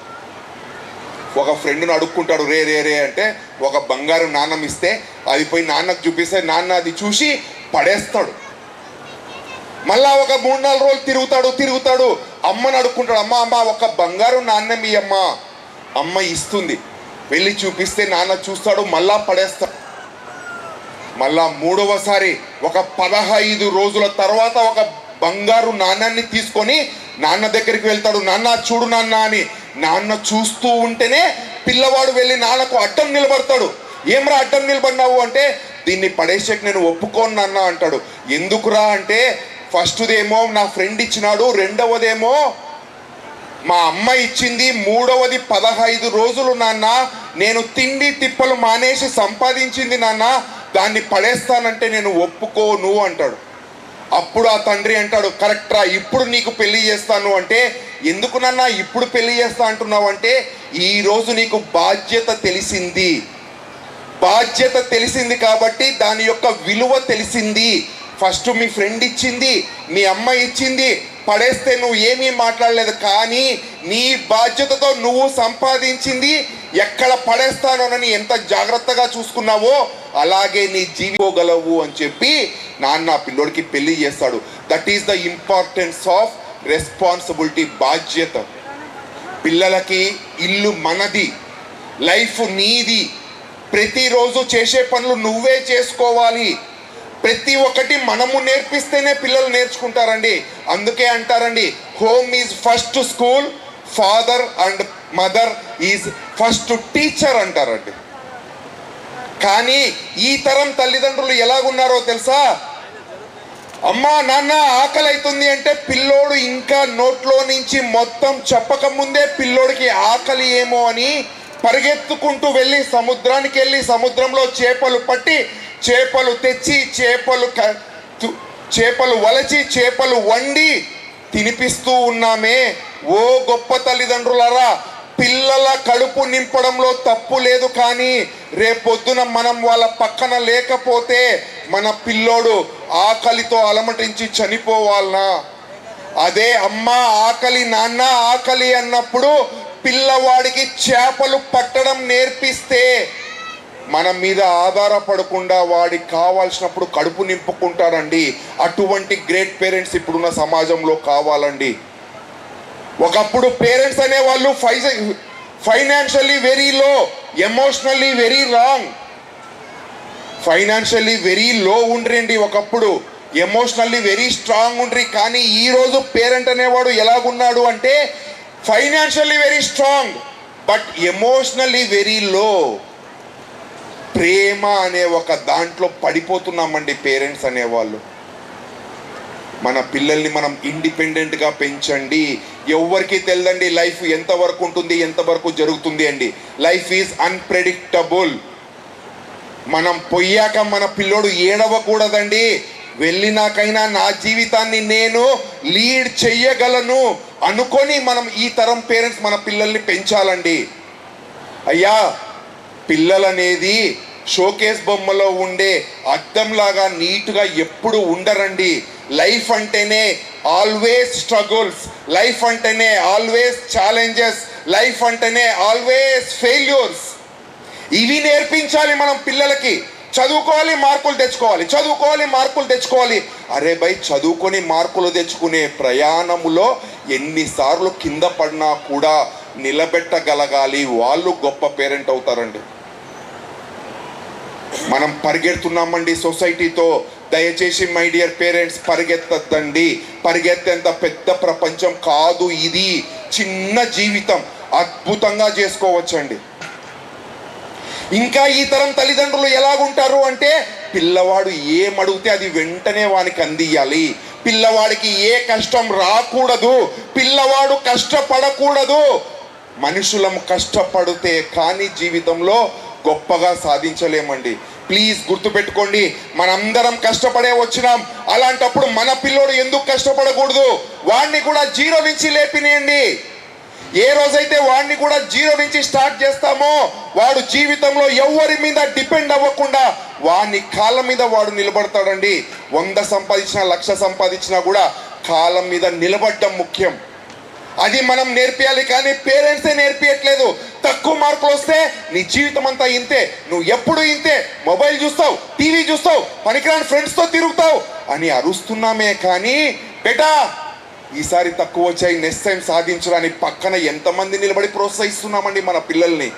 Speaker 7: ఒక ఫ్రెండ్ను అడుక్కుంటాడు, రే రే రే అంటే ఒక బంగారు నాణ్యం ఇస్తే అది పోయి నాన్నకు చూపిస్తే నాన్న అది చూసి పడేస్తాడు. మళ్ళా ఒక 3-4 రోజులు తిరుగుతాడు, అమ్మని అడుక్కుంటాడు, అమ్మ అమ్మ ఒక బంగారు నాణ్యం ఇయ్యమ్మా. అమ్మ ఇస్తుంది, వెళ్ళి చూపిస్తే నాన్న చూస్తాడు, మళ్ళా పడేస్తాడు. మళ్ళా 3వసారి ఒక 15 రోజుల తర్వాత ఒక బంగారు నాణ్యాన్ని తీసుకొని నాన్న దగ్గరికి వెళ్తాడు. నాన్న చూడు నాన్న అని. నాన్న చూస్తూ ఉంటేనే పిల్లవాడు వెళ్ళి నాన్నకు అడ్డం నిలబడతాడు. ఏమరా అడ్డం నిలబడినావు అంటే, దీన్ని పడేసేకి నేను ఒప్పుకోను నాన్న అంటాడు. ఎందుకురా అంటే, ఫస్ట్దేమో నా ఫ్రెండ్ ఇచ్చినాడు, రెండవదేమో మా అమ్మ ఇచ్చింది, మూడవది 15 రోజులు నాన్న నేను తిండి తిప్పలు మానేసి సంపాదించింది నాన్న, దాన్ని పడేస్తానంటే నేను ఒప్పుకోను అంటాడు. అప్పుడు ఆ తండ్రి అంటాడు, కరెక్ట్రా, ఇప్పుడు నీకు పెళ్లి చేస్తాను అంటే, ఎందుకు నాన్న ఇప్పుడు పెళ్లి చేస్తా అంటున్నావు అంటే, ఈరోజు నీకు బాధ్యత తెలిసింది కాబట్టి దాని యొక్క విలువ తెలిసింది. ఫస్ట్ మీ ఫ్రెండ్ ఇచ్చింది, మీ అమ్మ ఇచ్చింది, పడేస్తే నువ్వు ఏమీ మాట్లాడలేదు, కానీ నీ బాధ్యతతో నువ్వు సంపాదించింది ఎక్కడ పడేస్తానోనని ఎంత జాగ్రత్తగా చూసుకున్నావో అలాగే నీ జీవిపోగలవు అని చెప్పి నాన్న పిల్లోడికి పెళ్లి చేస్తాడు. That is the importance of responsibility. బాధ్యత. పిల్లలకి ఇల్లు మనది, లైఫ్ నీది, ప్రతిరోజు చేసే పనులు నువ్వే చేసుకోవాలి. ప్రతి ఒక్కటి మనము నేర్పిస్తేనే పిల్లలు నేర్చుకుంటారండి. అందుకే అంటారండి, home is first school, father and mother is first teacher అంటారండి. కానీ ఈ తరం తల్లిదండ్రులు ఎలాగున్నారో తెలుసా? అమ్మా నాన్న ఆకలి అవుతుంది అంటే పిల్లోడు ఇంకా నోట్లో నుంచి మొత్తం చెప్పకముందే పిల్లోడికి ఆకలి ఏమో అని పరిగెత్తుకుంటూ వెళ్ళి సముద్రానికి వెళ్ళి సముద్రంలో చేపలు పట్టి, చేపలు తెచ్చి, చేపలు వలచి, చేపలు వండి తినిపిస్తూ ఉన్నామే. ఓ గొప్ప తల్లిదండ్రులారా, పిల్లల కడుపు నింపడంలో తప్పు లేదు, కానీ రేపొద్దున మనం వాళ్ళ పక్కన లేకపోతే మన పిల్లోడు ఆకలితో అలమటించి చనిపోవాలనా? అదే అమ్మ ఆకలి, నాన్న ఆకలి అన్నప్పుడు పిల్లవాడికి చేపలు పట్టడం నేర్పిస్తే మన మీద ఆధారపడకుండా వాడికి కావాల్సినప్పుడు కడుపు నింపుకుంటారండి. అటువంటి గ్రేట్ పేరెంట్స్ ఇప్పుడున్న సమాజంలో కావాలండి. ఒకప్పుడు పేరెంట్స్ అనేవాళ్ళు financially very low, emotionally very wrong. Financially very low ఉండ్రండి ఒకప్పుడు, ఎమోషనల్లీ వెరీ స్ట్రాంగ్ ఉండ్రి. కానీ ఈరోజు పేరెంట్ అనేవాడు ఎలాగున్నాడు అంటే, financially very strong but emotionally very low. ప్రేమ అనే ఒక దాంట్లో పడిపోతున్నామండి పేరెంట్స్ అనేవాళ్ళు. మన పిల్లల్ని మనం ఇండిపెండెంట్గా పెంచండి. ఎవరికి తెలియదండి లైఫ్ ఎంతవరకు ఉంటుంది, ఎంతవరకు జరుగుతుంది అండి. Life is unpredictable. మనం పోయాక మన పిల్లోడు ఏడవకూడదండి. వెళ్ళినాకైనా నా జీవితాన్ని నేను లీడ్ చెయ్యగలను అనుకొని మనం ఈ తరం పేరెంట్స్ మన పిల్లల్ని పెంచాలండి. అయ్యా, పిల్లలనేది షోకేస్ బొమ్మలో ఉండే అద్దంలాగా నీట్గా ఎప్పుడు ఉండరండి. లైఫ్ అంటేనే ఆల్వేస్ స్ట్రగుల్స్, లైఫ్ అంటేనే ఆల్వేస్ ఛాలెంజెస్, లైఫ్ అంటేనే ఆల్వేస్ ఫెయిల్యూర్స్. ఇవి నేర్పించాలి మనం పిల్లలకి. చదువుకోవాలి, మార్కులు తెచ్చుకోవాలి, చదువుకోవాలి, మార్కులు తెచ్చుకోవాలి. అరే భయ్, చదువుకొని మార్కులు తెచ్చుకునే ప్రయాణములో ఎన్నిసార్లు కింద పడినా కూడా నిలబెట్టగలగాలి. వాళ్ళు గొప్ప పేరెంట్ అవుతారండి. మనం పరిగెడుతున్నామండి సొసైటీతో. దయచేసి మై డియర్ పేరెంట్స్, పరిగెత్తద్దండి. పరిగెత్తేంత పెద్ద ప్రపంచం కాదు ఇది. చిన్న జీవితం అద్భుతంగా చేసుకోవచ్చండి. ఇంకా ఈ తరం తల్లిదండ్రులు ఎలాగుంటారు అంటే, పిల్లవాడు ఏమడిగితే అది వెంటనే వానికి అందియాలి. పిల్లవాడికి ఏ కష్టం రాకూడదు, పిల్లవాడు కష్టపడకూడదు. మనుషులం కష్టపడితే కానీ జీవితంలో గొప్పగా సాధించలేమండి. ప్లీజ్ గుర్తుపెట్టుకోండి, మనందరం కష్టపడే వచ్చినాం. అలాంటప్పుడు మన పిల్లోడు ఎందుకు కష్టపడకూడదు? వాడిని కూడా జీరో నుంచి లేపినేయండి. ఏ రోజైతే వాడిని కూడా జీరో నుంచి స్టార్ట్ చేస్తామో వాడు జీవితంలో ఎవరి మీద డిపెండ్ అవ్వకుండా వాడిని కాళ్ళ మీద వాడు నిలబడతాడండి. 100 సంపాదించినా 1,00,000 సంపాదించినా కూడా కాళ్ళ మీద నిలబడడం ముఖ్యం. అది మనం నేర్పియాలి, కానీ పేరెంట్సే నేర్పియట్లేదు. తక్కువ మార్కులు వస్తే నీ జీవితం అంతా ఇంతే, నువ్వు ఎప్పుడు ఇంతే, మొబైల్ చూస్తావు, టీవీ చూస్తావు, పనికిరాని ఫ్రెండ్స్తో తిరుగుతావు అని అరుస్తున్నామే. కానీ బేటా ఈసారి తక్కువ వచ్చాయి, నెక్స్ట్ టైం సాధించడానికి పక్కన ఎంతమంది నిలబడి ప్రోత్సహిస్తున్నామండి మన పిల్లల్ని.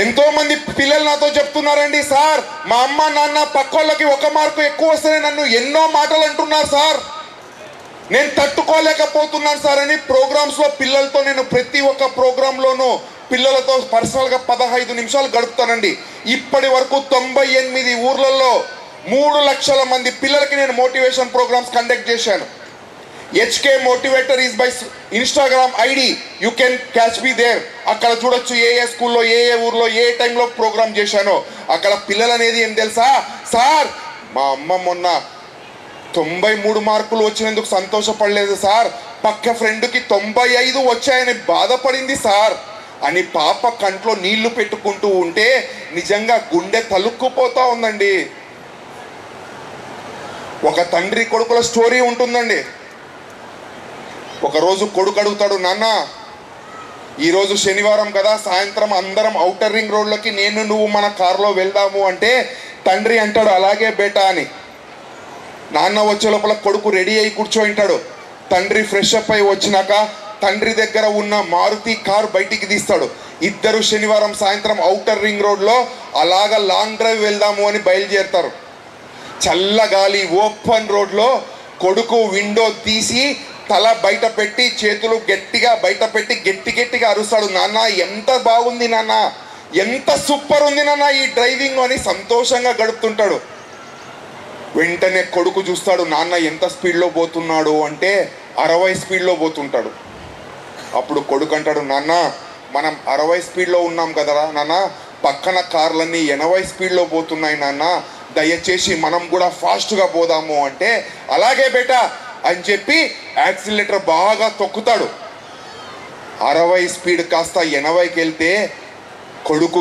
Speaker 7: ఎంతో మంది పిల్లలు నాతో చెప్తున్నారండి, సార్ మా అమ్మ నాన్న పక్కోళ్ళకి 1 మార్కు ఎక్కువ వస్తేనే నన్ను ఎన్నో మాటలు అంటున్నారు సార్, నేను తట్టుకోలేకపోతున్నాను సార్ అని. ప్రోగ్రామ్స్లో పిల్లలతో నేను ప్రతి ఒక్క ప్రోగ్రాంలోనూ పిల్లలతో పర్సనల్గా 15 నిమిషాలు గడుపుతానండి. ఇప్పటి వరకు 98 ఊర్లలో 3 లక్షల మంది పిల్లలకి నేను మోటివేషన్ ప్రోగ్రామ్స్ కండక్ట్ చేశాను. HK Motivator is by Instagram ID. You can catch me there. అక్కడ చూడొచ్చు ఏ స్కూల్లో ఏ ఊర్లో ఏ టైంలో ప్రోగ్రామ్ చేశానో. అక్కడ పిల్లలు అనేది ఏం తెలుసా, సార్ మా అమ్మ మొన్న 93 మార్కులు వచ్చినందుకు సంతోషపడలేదు సార్, పక్క ఫ్రెండ్కి 95 వచ్చాయని బాధపడింది సార్ అని పాప కంట్లో నీళ్లు పెట్టుకుంటూ ఉంటే నిజంగా గుండె తలుక్కుపోతా ఉందండి. ఒక తండ్రి కొడుకుల స్టోరీ ఉంటుందండి. ఒకరోజు కొడుకు అడుగుతాడు, నాన్న ఈరోజు శనివారం కదా, సాయంత్రం అందరం ఔటర్ రింగ్ రోడ్లోకి నేను నువ్వు మన కారులో వెళ్దాము అంటే తండ్రి అంటాడు అలాగే బేటా అని. నాన్న వచ్చే లోపల కొడుకు రెడీ అయి కూర్చోయింటాడు. తండ్రి ఫ్రెష్ అప్ అయి వచ్చినాక తండ్రి దగ్గర ఉన్న మారుతి కారు బయటికి తీస్తాడు. ఇద్దరు శనివారం సాయంత్రం ఔటర్ రింగ్ రోడ్లో అలాగా లాంగ్ డ్రైవ్ వెళ్దాము అని బయలుదేరుతారు. చల్లగాలి ఓపెన్ రోడ్లో కొడుకు విండో తీసి తల బయట పెట్టి చేతులు గట్టిగా బయట పెట్టి గట్టిగా అరుస్తాడు, నాన్న ఎంత బాగుంది నాన్న, ఎంత సూపర్ ఉంది నాన్న ఈ డ్రైవింగ్ అని సంతోషంగా గడుపుతుంటాడు. వెంటనే కొడుకు చూస్తాడు, నాన్న ఎంత స్పీడ్లో పోతున్నాడు అంటే 60 స్పీడ్లో పోతుంటాడు. అప్పుడు కొడుకు అంటాడు, నాన్న మనం 60 స్పీడ్లో ఉన్నాం కదరా నాన్న, పక్కన కార్లన్నీ 80 స్పీడ్లో పోతున్నాయి నాన్న, దయచేసి మనం కూడా ఫాస్ట్గా పోదాము అంటే అలాగే బేటా అని చెప్పి యాక్సిలేటర్ బాగా తొక్కుతాడు. 60 స్పీడ్ కాస్త 80కి వెళ్తే కొడుకు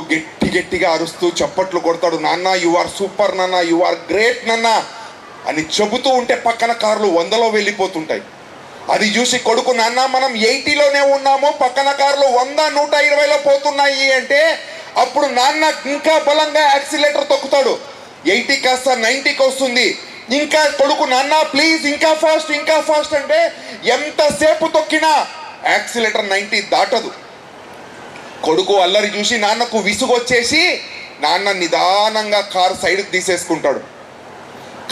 Speaker 7: గట్టిగా అరుస్తూ చప్పట్లు కొడతాడు, నాన్న యు ఆర్ సూపర్ నాన్న, యు ఆర్ గ్రేట్ నాన్న అని చెబుతూ ఉంటే పక్కన కార్లు 100లో వెళ్ళిపోతుంటాయి. అది చూసి కొడుకు, నాన్న మనం 80లోనే ఉన్నాము, పక్కన కార్లు 100, 120లో పోతున్నాయి అంటే అప్పుడు నాన్న ఇంకా బలంగా యాక్సిలేటర్ తొక్కుతాడు. 80 కాస్త 90కి వస్తుంది. ఇంకా కొడుకు, నాన్న ప్లీజ్ ఇంకా ఫాస్ట్ అంటే ఎంతసేపు తొక్కినా యాక్సిలేటర్ 90 దాటదు. కొడుకు అల్లరి చూసి నాన్నకు విసుగొచ్చేసి నాన్న నిదానంగా కారు సైడ్కి తీసేసుకుంటాడు.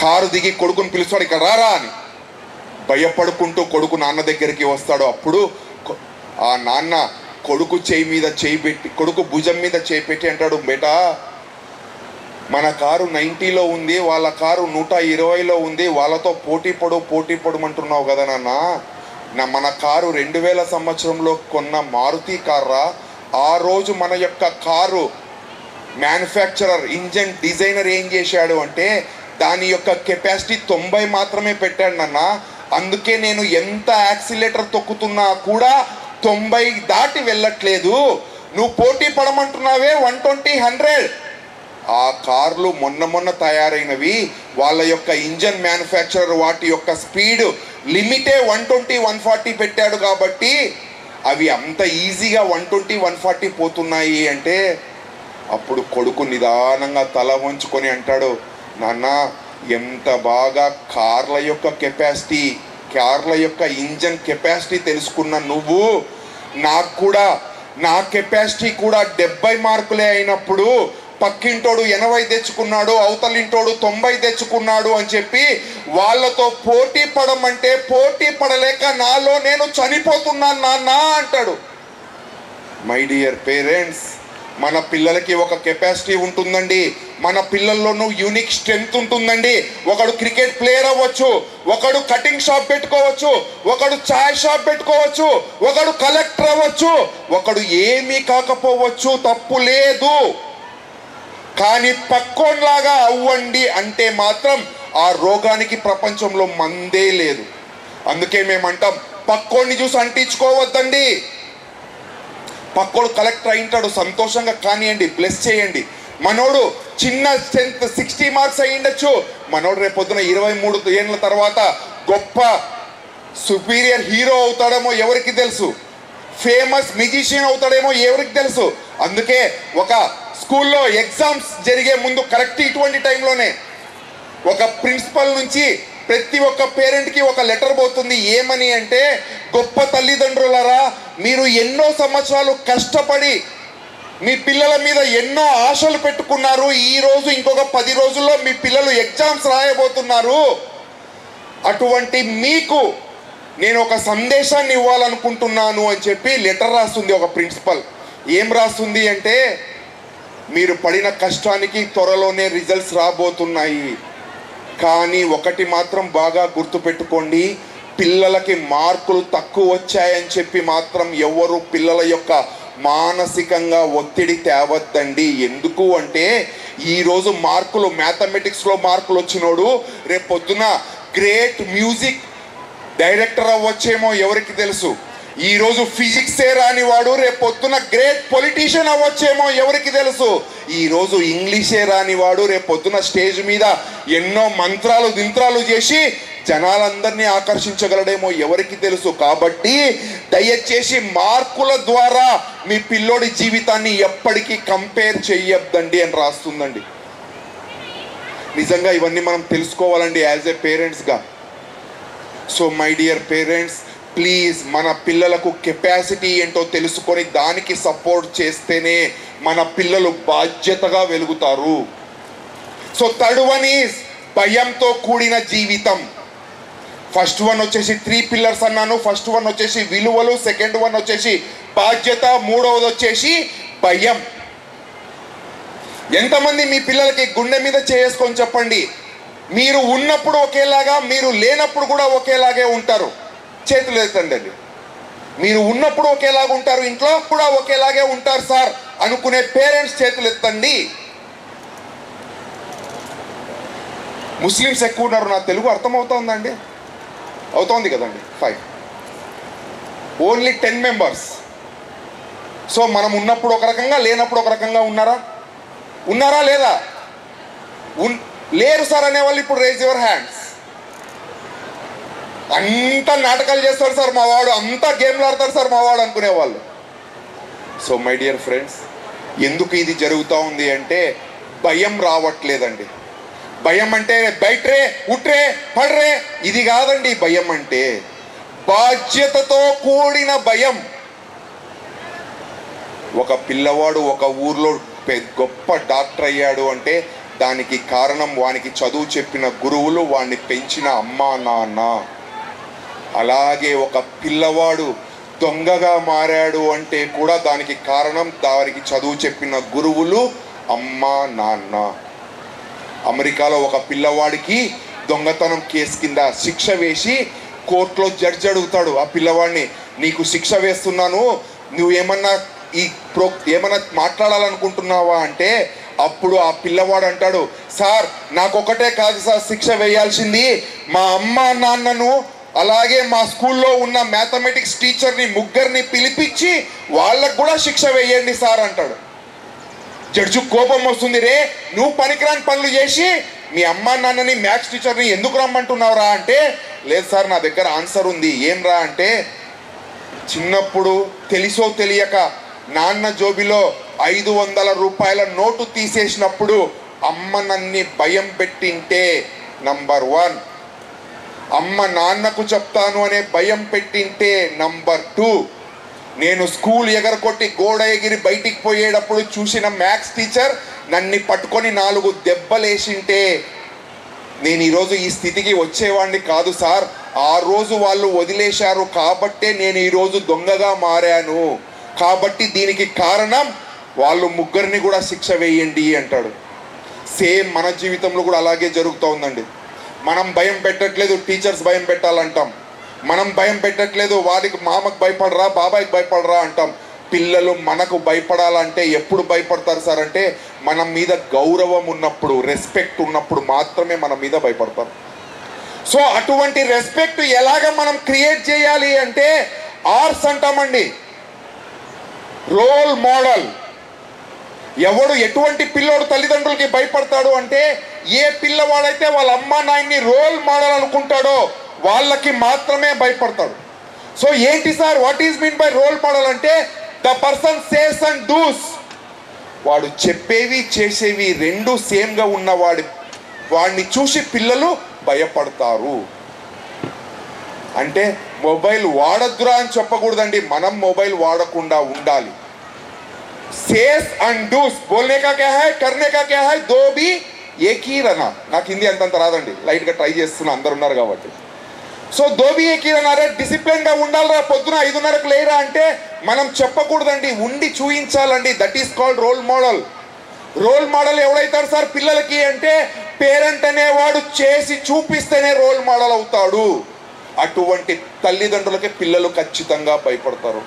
Speaker 7: కారు దిగి కొడుకుని పిలుస్తాడు, ఇక్కడ రారా అని. భయపడుకుంటూ కొడుకు నాన్న దగ్గరికి వస్తాడు. అప్పుడు ఆ నాన్న కొడుకు చేయి మీద చేయి పెట్టి, కొడుకు భుజం మీద చేయి పెట్టి అంటాడు, బేటా మన కారు 90లో ఉంది, వాళ్ళ కారు 120లో ఉంది, వాళ్ళతో పోటీ పడమంటున్నావు కదా నాన్న. మన కారు 2000 సంవత్సరంలో కొన్న మారుతి కార్రా. ఆ రోజు మన యొక్క కారు మ్యానుఫ్యాక్చరర్ ఇంజన్ డిజైనర్ ఏం చేశాడు అంటే దాని యొక్క కెపాసిటీ 90 మాత్రమే పెట్టాడు నాన్న. అందుకే నేను ఎంత యాక్సిలేటర్ తొక్కుతున్నా కూడా 90 దాటి వెళ్ళట్లేదు. నువ్వు పోటీ పడమంటున్నావే 120, 100. ఆ కార్లు మొన్న తయారైనవి, వాళ్ళ యొక్క ఇంజన్ మ్యానుఫ్యాక్చరర్ వాటి యొక్క స్పీడ్ లిమిటే 120, 140 పెట్టాడు కాబట్టి అవి అంత ఈజీగా 120, 140 పోతున్నాయి అంటే అప్పుడు కొడుకు నిదానంగా తల వంచుకొని అంటాడు, నాన్న ఎంత బాగా కార్ల యొక్క కెపాసిటీ, కార్ల యొక్క ఇంజన్ కెపాసిటీ తెలుసుకున్న నువ్వు, నాకు కూడా నా కెపాసిటీ కూడా 70 మార్కులే అయినప్పుడు పక్కింటోడు 80 తెచ్చుకున్నాడు, అవతలింటోడు 90 తెచ్చుకున్నాడు అని చెప్పి వాళ్ళతో పోటీ పడమంటే పోటీ పడలేక నాలో నేను చనిపోతున్నాను నాన్న అంటాడు. మై డియర్ పేరెంట్స్, మన పిల్లలకి ఒక కెపాసిటీ ఉంటుందండి. మన పిల్లల్లోనూ యూనిక్ స్ట్రెంగ్త్ ఉంటుందండి. ఒకడు క్రికెట్ ప్లేయర్ అవ్వచ్చు, ఒకడు కటింగ్ షాప్ పెట్టుకోవచ్చు, ఒకడు చాయ్ షాప్ పెట్టుకోవచ్చు, ఒకడు కలెక్టర్ అవ్వచ్చు, ఒకడు ఏమీ కాకపోవచ్చు, తప్పు లేదు. కానీ పక్కోన్లాగా అవ్వండి అంటే మాత్రం ఆ రోగానికి ప్రపంచంలో మందే లేదు. అందుకే మేమంటాం పక్కోడిని చూసి అంటించుకోవద్దండి. పక్కోడు కలెక్టర్ అయింటాడు, సంతోషంగా కానివ్వండి, బ్లెస్ చేయండి. మనోడు చిన్న 10th 60 మార్క్స్ అయ్యిండొచ్చు, మనోడు రేపొద్దున 23 ఏళ్ళ తర్వాత గొప్ప సుపీరియర్ హీరో అవుతాడేమో ఎవరికి తెలుసు, ఫేమస్ మ్యూజిషియన్ అవుతాడేమో ఎవరికి తెలుసు. అందుకే ఒక స్కూల్లో ఎగ్జామ్స్ జరిగే ముందు కరెక్ట్ ఇటువంటి టైంలోనే ఒక ప్రిన్సిపల్ నుంచి ప్రతి ఒక్క పేరెంట్కి ఒక లెటర్ పోతుంది. ఏమని అంటే, గొప్ప తల్లిదండ్రులరా, మీరు ఎన్నో సంవత్సరాలు కష్టపడి మీ పిల్లల మీద ఎన్నో ఆశలు పెట్టుకున్నారు. ఈరోజు ఇంకొక 10 రోజుల్లో మీ పిల్లలు ఎగ్జామ్స్ రాయబోతున్నారు. అటువంటి మీకు నేను ఒక సందేశాన్ని ఇవ్వాలనుకుంటున్నాను అని చెప్పి లెటర్ రాస్తుంది ఒక ప్రిన్సిపల్. ఏం రాస్తుంది అంటే, మీరు పడిన కష్టానికి త్వరలోనే రిజల్ట్స్ రాబోతున్నాయి. కానీ ఒకటి మాత్రం బాగా గుర్తుపెట్టుకోండి, పిల్లలకి మార్కులు తక్కువ వచ్చాయని చెప్పి మాత్రం ఎవరు పిల్లల యొక్క మానసికంగా ఒత్తిడి తేవద్దండి. ఎందుకు అంటే, ఈరోజు మార్కులు మ్యాథమెటిక్స్లో మార్కులు వచ్చినోడు రేపు పొద్దున గ్రేట్ మ్యూజిక్ డైరెక్టర్ అవ్వచ్చేమో ఎవరికి తెలుసు. ఈరోజు ఫిజిక్సే రానివాడు రేపు పొద్దున గ్రేట్ పొలిటీషియన్ అవ్వచ్చేమో ఎవరికి తెలుసు. ఈరోజు ఇంగ్లీషే రానివాడు రేపు పొద్దున స్టేజ్ మీద ఎన్నో మంత్రాలు దింత్రాలు చేసి జనాలందరినీ ఆకర్షించగలడేమో ఎవరికి తెలుసు. కాబట్టి దయచేసి మార్కుల ద్వారా మీ పిల్లోడి జీవితాన్ని ఎప్పటికీ కంపేర్ చెయ్యొద్దండి అని రాస్తుందండి. నిజంగా ఇవన్నీ మనం తెలుసుకోవాలండి యాజ్ ఏ పేరెంట్స్గా. So my dear parents, please మన పిల్లలకు కెపాసిటీ ఏంటో తెలుసుకొని దానికి సపోర్ట్ చేస్తేనే మన పిల్లలు బాధ్యతగా వెలుగుతారు. సో థర్డ్ వన్ ఈజ్ భయంతో కూడిన జీవితం. ఫస్ట్ వన్ వచ్చేసి 3 పిల్లర్స్ అన్నాను. ఫస్ట్ వన్ వచ్చేసి విలువలు, సెకండ్ వన్ వచ్చేసి బాధ్యత, మూడవది వచ్చేసి భయం. ఎంతమంది మీ పిల్లలకి గుండె మీద చేసుకొని చెప్పండి, మీరు ఉన్నప్పుడు ఒకేలాగా, మీరు లేనప్పుడు కూడా ఒకేలాగే ఉంటారు? చేతులు ఎత్తండి. మీరు ఉన్నప్పుడు ఒకేలాగా ఉంటారు, ఇంట్లో కూడా ఒకేలాగే ఉంటారు సార్ అనుకునే పేరెంట్స్ చేతులు ఎత్తండి. ముస్లిమ్స్ ఎక్కువ ఉన్నారు. నా తెలుగు అర్థమవుతోందండి? అవుతోంది కదండి. 5 ఓన్లీ 10 మెంబర్స్. సో మనం ఉన్నప్పుడు ఒక రకంగా, లేనప్పుడు ఒక రకంగా ఉన్నారా లేదా? లేరు సార్ అనేవాళ్ళు ఇప్పుడు రేజ్ యువర్ హ్యాండ్స్. అంతా నాటకాలు చేస్తారు సార్ మా వాడు, అంతా గేమ్లు ఆడతారు సార్ మా వాడు అనుకునేవాళ్ళు. సో మై డియర్ ఫ్రెండ్స్, ఎందుకు ఇది జరుగుతూ ఉంది అంటే భయం రావట్లేదండి. భయం అంటే బయట్రే, ఉట్రే, పడ్రే, ఇది కాదండి. భయం అంటే బాధ్యతతో కూడిన భయం. ఒక పిల్లవాడు ఒక ఊర్లో గొప్ప డాక్టర్ అయ్యాడు అంటే దానికి కారణం వానికి చదువు చెప్పిన గురువులు, వాడిని పెంచిన అమ్మా నాన్న. అలాగే ఒక పిల్లవాడు దొంగగా మారాడు అంటే కూడా దానికి కారణం దానికి చదువు చెప్పిన గురువులు, అమ్మా నాన్న. అమెరికాలో ఒక పిల్లవాడికి దొంగతనం కేసు కింద శిక్ష వేసి కోర్టులో జడ్జి అడుగుతాడు ఆ పిల్లవాడిని, నీకు శిక్ష వేస్తున్నాను, నువ్వేమన్నా ఏమన్నా మాట్లాడాలనుకుంటున్నావా అంటే అప్పుడు ఆ పిల్లవాడు అంటాడు, సార్ నాకొకటే కాదు సార్ శిక్ష వేయాల్సింది, మా అమ్మ నాన్నను అలాగే మా స్కూల్లో ఉన్న మ్యాథమెటిక్స్ టీచర్ని ముగ్గురిని పిలిపించి వాళ్ళకు కూడా శిక్ష వేయండి సార్ అంటాడు. జడ్జి కోపం వస్తుంది, రే నువ్వు పనికిరాని పనులు చేసి మీ అమ్మ నాన్నని మ్యాథ్స్ టీచర్ని ఎందుకు రమ్మంటున్నావురా అంటే, లేదు సార్ నా దగ్గర ఆన్సర్ ఉంది. ఏం రా అంటే, చిన్నప్పుడు తెలిసో తెలియక నాన్న జోబిలో 500 రూపాయల నోటు తీసేసినప్పుడు అమ్మ నన్ని భయం పెట్టింటే నంబర్ 1, అమ్మ నాన్నకు చెప్తాను అనే భయం పెట్టింటే నంబర్ 2, నేను స్కూల్ ఎగరకొట్టి గోడ ఎగిరి బయటికి పోయేటప్పుడు చూసిన మ్యాథ్స్ టీచర్ నన్ను పట్టుకొని 4 దెబ్బలేసింటే నేను ఈరోజు ఈ స్థితికి వచ్చేవాడిని కాదు సార్, ఆ రోజు వాళ్ళు వదిలేశారు కాబట్టే నేను ఈరోజు దొంగగా మారాను, కాబట్టి దీనికి కారణం వాళ్ళు ముగ్గురిని కూడా శిక్ష వేయండి అంటాడు. సేమ్ మన జీవితంలో కూడా అలాగే జరుగుతూ ఉందండి. మనం భయం పెట్టట్లేదు, టీచర్స్ భయం పెట్టాలంటాం. మనం భయం పెట్టట్లేదు, వాడికి మామకు భయపడరా, బాబాయికి భయపడరా అంటాం. పిల్లలు మనకు భయపడాలంటే ఎప్పుడు భయపడతారు సార్ అంటే, మన మీద గౌరవం ఉన్నప్పుడు, రెస్పెక్ట్ ఉన్నప్పుడు మాత్రమే మన మీద భయపడతారు. సో అటువంటి రెస్పెక్ట్ ఎలాగ మనం క్రియేట్ చేయాలి అంటే ఆర్స్ అంటామండి. Role model. ఎవడు ఎటువంటి పిల్లోడు తల్లిదండ్రులకి భయపడతాడు అంటే, ఏ పిల్లవాడైతే వాళ్ళ అమ్మా నాయన్ని రోల్ మోడల్ అనుకుంటాడో వాళ్ళకి మాత్రమే భయపడతాడు. సో ఏంటి sir, what is mean by role model అంటే, the person says and does. వాడు చెప్పేవి చేసేవి రెండు సేమ్గా ఉన్న వాడిని చూసి పిల్లలు భయపడతారు. అంటే మొబైల్ వాడద్దురా అని చెప్పకూడదండి, మనం మొబైల్ వాడకుండా ఉండాలి. సేస్ అండ్ డూస్, బోల్నే కా క్యా హై, కర్నే కా క్యా high, though Bhi Ek he రనా. నాకు హిందీ అంతంత రాదండి, లైట్గా ట్రై చేస్తున్నా, అందరు ఉన్నారు కాబట్టి. సో దోబీ ఏకీరన్నారే, డిసిప్లిన్గా ఉండాలిరా, పొద్దున 5:30కు లేరా అంటే మనం చెప్పకూడదండి, ఉండి చూయించాలండి. That is called role model. Role model ఎవడైతాడు సార్ పిల్లలకి అంటే, పేరెంట్ అనేవాడు చేసి చూపిస్తేనే రోల్ మోడల్ అవుతాడు. అటువంటి తల్లిదండ్రులకి పిల్లలు ఖచ్చితంగా భయపడతారు.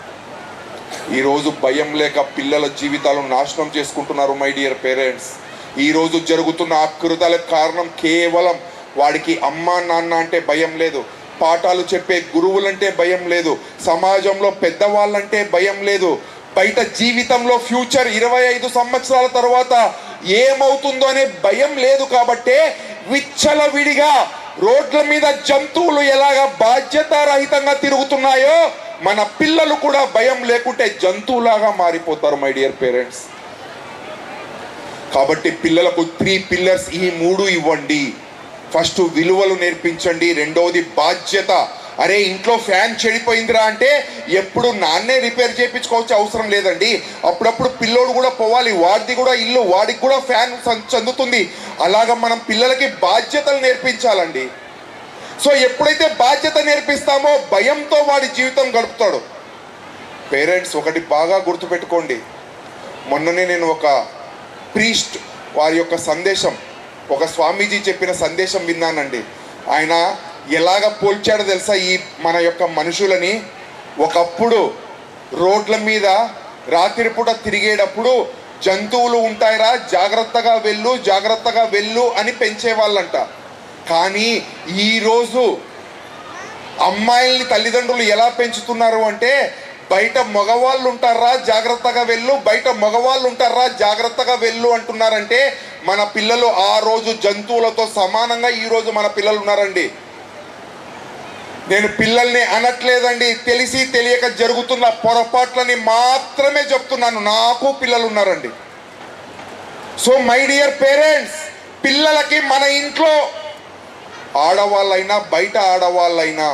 Speaker 7: ఈరోజు భయం లేక పిల్లల జీవితాలను నాశనం చేసుకుంటున్నారు మై డియర్ పేరెంట్స్. ఈరోజు జరుగుతున్న ఆకృతాలకు కారణం కేవలం వాడికి అమ్మా నాన్న అంటే భయం లేదు, పాఠాలు చెప్పే గురువులంటే భయం లేదు, సమాజంలో పెద్దవాళ్ళంటే భయం లేదు, బయట జీవితంలో ఫ్యూచర్ 25 సంవత్సరాల తర్వాత ఏమవుతుందో అనే భయం లేదు. కాబట్టే విచ్చలవిడిగా రోడ్ల మీద జంతువులు ఎలాగా బాధ్యతారహితంగా తిరుగుతున్నాయో మన పిల్లలు కూడా భయం లేకుంటే జంతువులాగా మారిపోతారు మై డియర్ పేరెంట్స్. కాబట్టి పిల్లలకు 3 పిల్లర్స్, ఈ 3 ఇవ్వండి. ఫస్ట్ విలువలు నేర్పించండి, రెండవది బాధ్యత. అరే ఇంట్లో ఫ్యాన్ చెడిపోయిందిరా అంటే ఎప్పుడు నాన్నే రిపేర్ చేయించుకోవచ్చు అవసరం లేదండి, అప్పుడప్పుడు పిల్లోడు కూడా పోవాలి, వాడిది కూడా ఇల్లు, వాడికి కూడా ఫ్యాన్ చెందుతుంది. అలాగా మనం పిల్లలకి బాధ్యతలు నేర్పించాలండి. సో ఎప్పుడైతే బాధ్యత నేర్పిస్తామో భయంతో వాడి జీవితం గడుపుతాడు. పేరెంట్స్ ఒకటి బాగా గుర్తుపెట్టుకోండి, మొన్ననే నేను ఒక ప్రీస్ట్ వారి యొక్క సందేశం, ఒక స్వామీజీ చెప్పిన సందేశం విన్నానండి. ఆయన ఎలాగ పోల్చాడో తెలుసా ఈ మన యొక్క మనుషులని. ఒకప్పుడు రోడ్ల మీద రాత్రిపూట తిరిగేటప్పుడు జంతువులు ఉంటాయిరా, జాగ్రత్తగా వెళ్ళు, జాగ్రత్తగా వెళ్ళు అని పెంచేవాళ్ళంట. కానీ ఈరోజు అమ్మాయిల్ని తల్లిదండ్రులు ఎలా పెంచుతున్నారు అంటే, బయట మగవాళ్ళు ఉంటారా జాగ్రత్తగా వెళ్ళు, బయట మగవాళ్ళు ఉంటారా జాగ్రత్తగా వెళ్ళు అంటున్నారంటే మన పిల్లలు ఆ రోజు జంతువులతో సమానంగా ఈరోజు మన పిల్లలు ఉన్నారండి. నేను పిల్లల్ని అనట్లేదండి, తెలిసి తెలియక జరుగుతున్న పొరపాట్లని మాత్రమే చెప్తున్నాను. నాకు పిల్లలు ఉన్నారండి. సో మై డియర్ పేరెంట్స్, పిల్లలకి మన ఇంట్లో ఆడవాళ్ళైనా బయట ఆడవాళ్ళైనా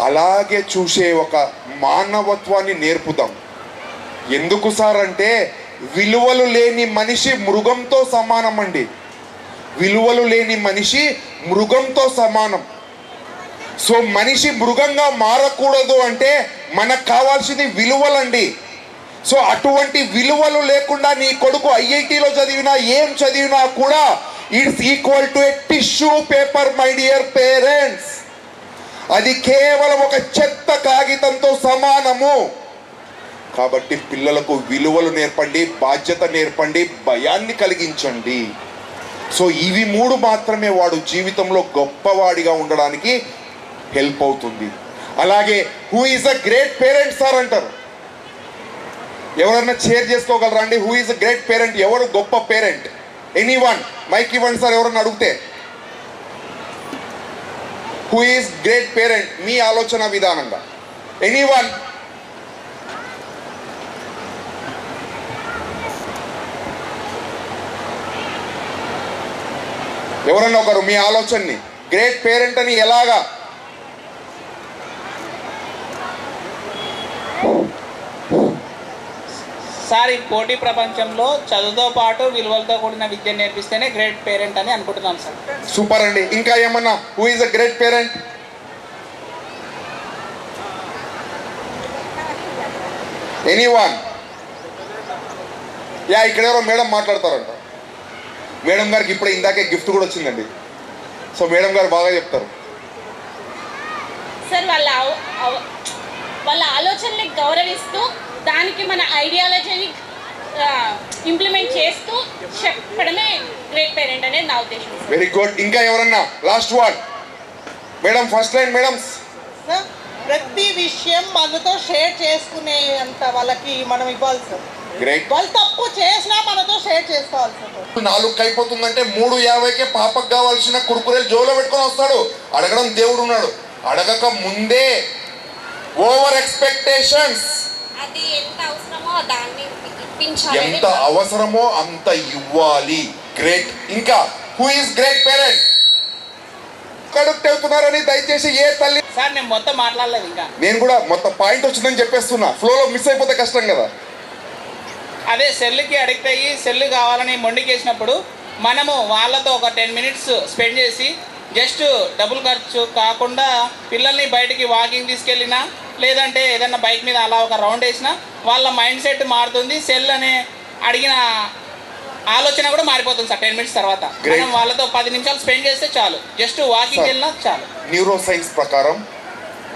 Speaker 7: అలాగే చూసే ఒక మానవత్వాన్ని నేర్పుదాం. ఎందుకు సార్ అంటే, విలువలు లేని మనిషి మృగంతో సమానం అండి. విలువలు లేని మనిషి మృగంతో సమానం. సో మనిషి మృగంగా మారకూడదు అంటే మనకు కావాల్సింది విలువలండి. సో అటువంటి విలువలు లేకుండా నీ కొడుకు ఐఐటిలో చదివినా ఏం చదివినా కూడా it's equal to A tissue paper my dear parents. అది కేవలం ఒక చెత్త కాగితంతో సమానము. కాబట్టి పిల్లలకు విలువలు నేర్పండి, బాధ్యత నేర్పండి, భయాన్ని కలిగించండి. సో ఇవి 3 మాత్రమే వాడు జీవితంలో గొప్పవాడిగా ఉండడానికి హెల్ప్ అవుతుంది. అలాగే who is a great parent sir అంటారు. ఎవరన్నా షేర్ చేసుకోగలరా అండి? Who is a great parent, ఎవరు గొప్ప పేరెంట్? ఎనీవన్, మైక్ ఇవ్వండి సార్ ఎవరన్నా అడిగితే. హూ ఈజ్ గ్రేట్ పేరెంట్ మీ ఆలోచన విధానంగా? ఎనీవన్? ఎవరన్నా ఒకరు మీ ఆలోచనని గ్రేట్ పేరెంట్ అని ఎలాగా?
Speaker 11: సార్, ఈ పోటీ ప్రపంచంలో చదువుతో పాటు విలువలతో కూడిన విద్య నేర్పిస్తేనే గ్రేట్ పేరెంట్ అని అనుకుంటున్నాను సార్.
Speaker 7: సూపర్ అండి. ఇంకా ఏమన్నా? Who is a great parent? Anyone? Yeah, ఇక్కడ ఎవరో మేడం మాట్లాడతారంట. మేడం గారికి ఇప్పుడే ఇందాకే గిఫ్ట్ కూడా వచ్చిందండి. సో మేడం గారు బాగా చెప్తారు.
Speaker 4: సార్ వాళ్ళ ఆలోచనని గౌరవిస్తూ దానికి మన ఐడియాలజీని ఇంప్లిమెంట్ చేస్తూ చెప్పడమే గ్రేట్ పేరెంట్ అనేది నా ఉద్దేశం.
Speaker 7: Very good. ఇంకా ఎవరన్నా last one madam, first line madam.
Speaker 12: ప్రతి విషయం మనతో షేర్ చేసుకునే అంత వాళ్ళకి మనం ఇవ్వాలి సార్.
Speaker 7: గ్రేట్.
Speaker 12: వాళ్ళు తప్పు చేసినా మనతో షేర్ చేసుకోవాలి సార్.
Speaker 7: 4 అయిపోతుందంటే 3:50కే పాపకు కావాల్సిన కురుకురేలు జోలో పెట్టుకొని వస్తాడు. అడగడం దేవుడు ఉన్నాడు. అడగక ముందే ఓవర్ ఎక్స్పెక్టేషన్స్.
Speaker 13: అది ఎంత అవసరమో దాన్ని ఇప్పించాలి.
Speaker 7: ఎంత అవసరమో అంత ఇవ్వాలి. గ్రేట్. ఇంకా హూ ఇస్ గ్రేట్ పేరెంట్? కడక్ట్ అవుతున్నారని దయచేసి ఏ తల్లి.
Speaker 11: సార్ నేను మొత్తం మాట్లాడలేదు ఇంకా.
Speaker 7: నేను కూడా మొత్తం పాయింట్ వచ్చిందని చెప్పేస్తున్నా. ఫ్లోలో మిస్ అయిపోతే కష్టం కదా.
Speaker 11: అదే సెల్కి అడిక్ట్ అయ్యి సెల్ కావాలని మొండికేసినప్పుడు మనము వాళ్ళతో ఒక 10 minutes స్పెండ్ చేసి జస్ట్ డబ్బులు ఖర్చు కాకుండా పిల్లల్ని బయటికి వాకింగ్ తీసుకెళ్ళినా లేదంటే ఏదైనా బైక్ మీద అలా ఒక రౌండ్ వేసినా వాళ్ళ మైండ్ సెట్ మారుతుంది. సెల్ అనే అడిగిన ఆలోచన కూడా మారిపోతుంది సార్ 10 minutes తర్వాత. మనం వాళ్ళతో 10 నిమిషాలు స్పెండ్ చేస్తే చాలు. జస్ట్ వాకింగ్ వెళ్ళినా చాలు.
Speaker 7: న్యూరో సైన్స్ ప్రకారం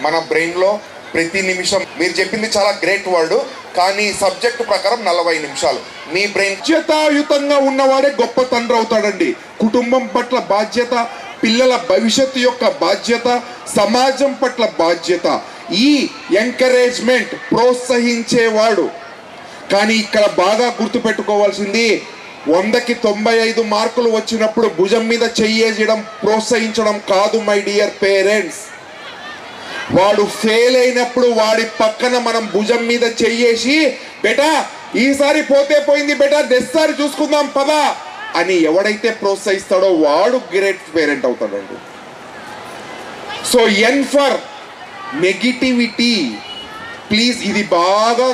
Speaker 7: మన బ్రెయిన్లో ప్రతి నిమిషం, మీరు చెప్పింది చాలా గ్రేట్ వర్డ్, కానీ సబ్జెక్ట్ ప్రకారం 40 నిమిషాలు మీ బ్రెయిన్. బాధ్యతాయుతంగా ఉన్నవాడే గొప్ప తండ్రి అవుతాడండి. కుటుంబం పట్ల బాధ్యత, పిల్లల భవిష్యత్తు యొక్క బాధ్యత, సమాజం పట్ల బాధ్యత, ఈ ఎంకరేజ్మెంట్ ప్రోత్సహించేవాడు. కానీ ఇక్కడ బాగా గుర్తుపెట్టుకోవాల్సింది 100కి 95 మార్కులు వచ్చినప్పుడు భుజం మీద చెయ్యేయడం ప్రోత్సహించడం కాదు మై డియర్ పేరెంట్స్. వాడు ఫెయిల్ అయినప్పుడు వాడి పక్కన మనం భుజం మీద చెయ్యేసి బేటా ఈసారి పోతే పోయింది బేటా నెక్స్ట్సారి చూసుకుందాం పదా అని ఎవడైతే ప్రోత్సహిస్తాడో వాడు గ్రేట్ పేరెంట్ అవుతాడండి. So N for negativity. Please ఇది బాగా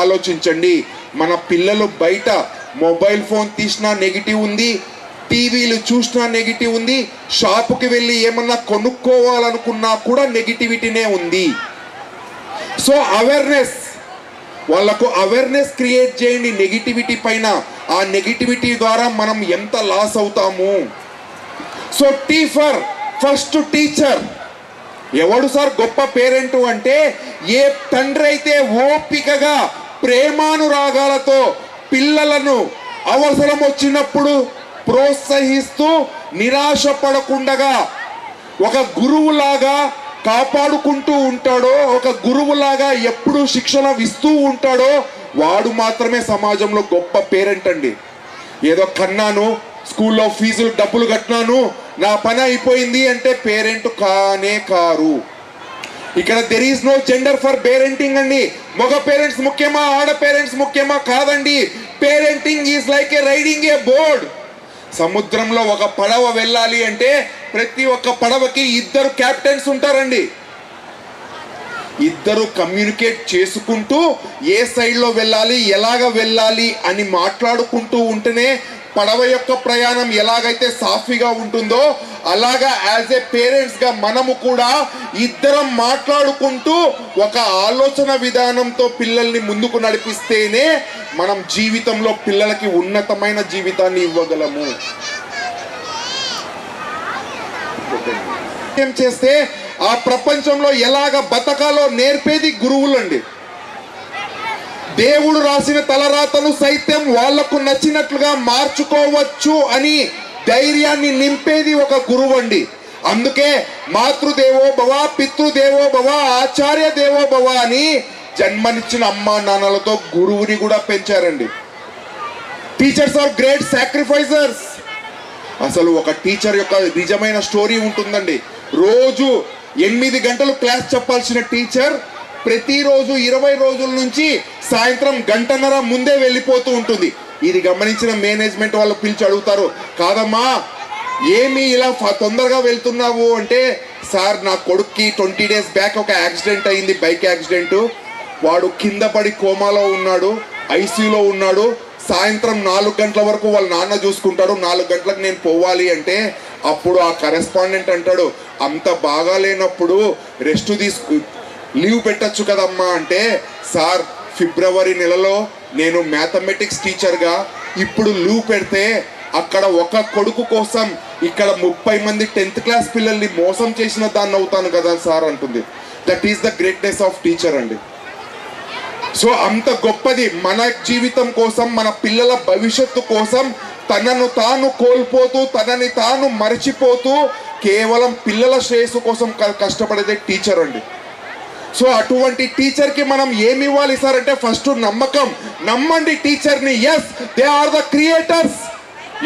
Speaker 7: ఆలోచించండి. మన పిల్లలు బయట మొబైల్ ఫోన్ తీసినా నెగిటివ్ ఉంది, టీవీలు చూసినా నెగిటివ్ ఉంది, షాపుకి వెళ్ళి ఏమన్నా కొనుక్కోవాలనుకున్నా కూడా నెగిటివిటీనే ఉంది. సో అవేర్నెస్, వాళ్ళకు అవేర్నెస్ క్రియేట్ చేయండి నెగిటివిటీ పైన. ఆ నెగిటివిటీ ద్వారా మనం ఎంత లాస్ అవుతాము. So tea for first teacher. ఎవడు సార్ గొప్ప పేరెంట్ అంటే ఏ తండ్రి అయితే ఓపికగా ప్రేమానురాగాలతో పిల్లలను అవసరం వచ్చినప్పుడు ప్రోత్సహిస్తూ నిరాశ పడకుండా ఒక గురువులాగా కాపాడుకుంటూ ఉంటాడో, ఒక గురువులాగా ఎప్పుడు శిక్షణ ఇస్తూ ఉంటాడో వాడు మాత్రమే సమాజంలో గొప్ప పేరెంట్ అండి. ఏదో కన్నాను, స్కూల్లో ఫీజులు డబ్బులు కట్టినాను, నా పని అయిపోయింది అంటే పేరెంట్ కానే కారు. ఇక్కడ there is no gender for parenting అండి. మగ పేరెంట్స్ ముఖ్యమా, ఆడ పేరెంట్స్ ముఖ్యమా కాదండి. Parenting is like a riding a board. సముద్రంలో ఒక పడవ వెళ్ళాలి అంటే ప్రతి ఒక్క పడవకి 2 కెప్టెన్స్ ఉంటారండి. 2 కమ్యూనికేట్ చేసుకుంటూ ఏ సైడ్లో వెళ్ళాలి, ఎలాగ వెళ్ళాలి అని మాట్లాడుకుంటూ ఉంటేనే పడవ యొక్క ప్రయాణం ఎలాగైతే సాఫీగా ఉంటుందో అలాగా యాజ్ ఏ పేరెంట్స్గా మనము కూడా 2 మాట్లాడుకుంటూ ఒక ఆలోచన విధానంతో పిల్లల్ని ముందుకు నడిపిస్తేనే మనం జీవితంలో పిల్లలకి ఉన్నతమైన జీవితాన్ని ఇవ్వగలము. ఏం చేస్తే ఆ ప్రపంచంలో ఎలాగ బతకాలో నేర్పేది గురువులండి. దేవుడు రాసిన తలరాతను సైతం వాళ్లకు నచ్చినట్లుగా మార్చుకోవచ్చు అని ధైర్యాన్ని నింపేది ఒక గురువు అండి. అందుకే మాతృదేవో భవ, పితృదేవో భవ, ఆచార్య దేవో భవ అని జన్మనిచ్చిన అమ్మా నాన్నలతో గురువుని కూడా పెంచారండి. Teachers are great sacrificers. అసలు ఒక టీచర్ యొక్క నిజమైన స్టోరీ ఉంటుందండి. రోజు 8 గంటలు క్లాస్ చెప్పాల్సిన టీచర్ ప్రతిరోజు 20 రోజుల నుంచి సాయంత్రం 1.5 గంటల ముందే వెళ్ళిపోతూ ఉంటుంది. ఇది గమనించిన మేనేజ్మెంట్ వాళ్ళు పిలిచి అడుగుతారు, కాదమ్మా ఏమి ఇలా తొందరగా వెళ్తున్నావు అంటే, సార్ నా కొడుక్కి 20 days బ్యాక్ ఒక యాక్సిడెంట్ అయింది, బైక్ యాక్సిడెంట్. వాడు కింద పడి కోమాలో ఉన్నాడు, ఐసీయూలో ఉన్నాడు. సాయంత్రం 4 గంటల వరకు వాళ్ళ నాన్న చూసుకుంటాడు, 4 గంటలకు నేను పోవాలి అంటే అప్పుడు ఆ కరెస్పాండెంట్ అంటాడు, అంత బాగా లేనప్పుడు రెస్ట్ లీవ్ పెట్టచ్చు కదమ్మా అంటే, సార్ ఫిబ్రవరి నెలలో నేను మ్యాథమెటిక్స్ టీచర్గా ఇప్పుడు లీవ్ పెడితే అక్కడ ఒక కొడుకు కోసం ఇక్కడ 30 మంది 10th క్లాస్ పిల్లల్ని మోసం చేసిన దాన్ని అవుతాను కదా సార్ అంటుంది. That is the greatness of teacher అండి. సో అంత గొప్పది మన జీవితం కోసం, మన పిల్లల భవిష్యత్తు కోసం తనను తాను కోల్పోతూ, తనని తాను మరచిపోతూ కేవలం పిల్లల శ్రేయస్సు కోసం కష్టపడేదే టీచర్ అండి. సో అటువంటి టీచర్కి మనం ఏమి ఇవ్వాలి సార్ అంటే ఫస్ట్ నమ్మకం. నమ్మండి టీచర్ని. Yes, they are the creators.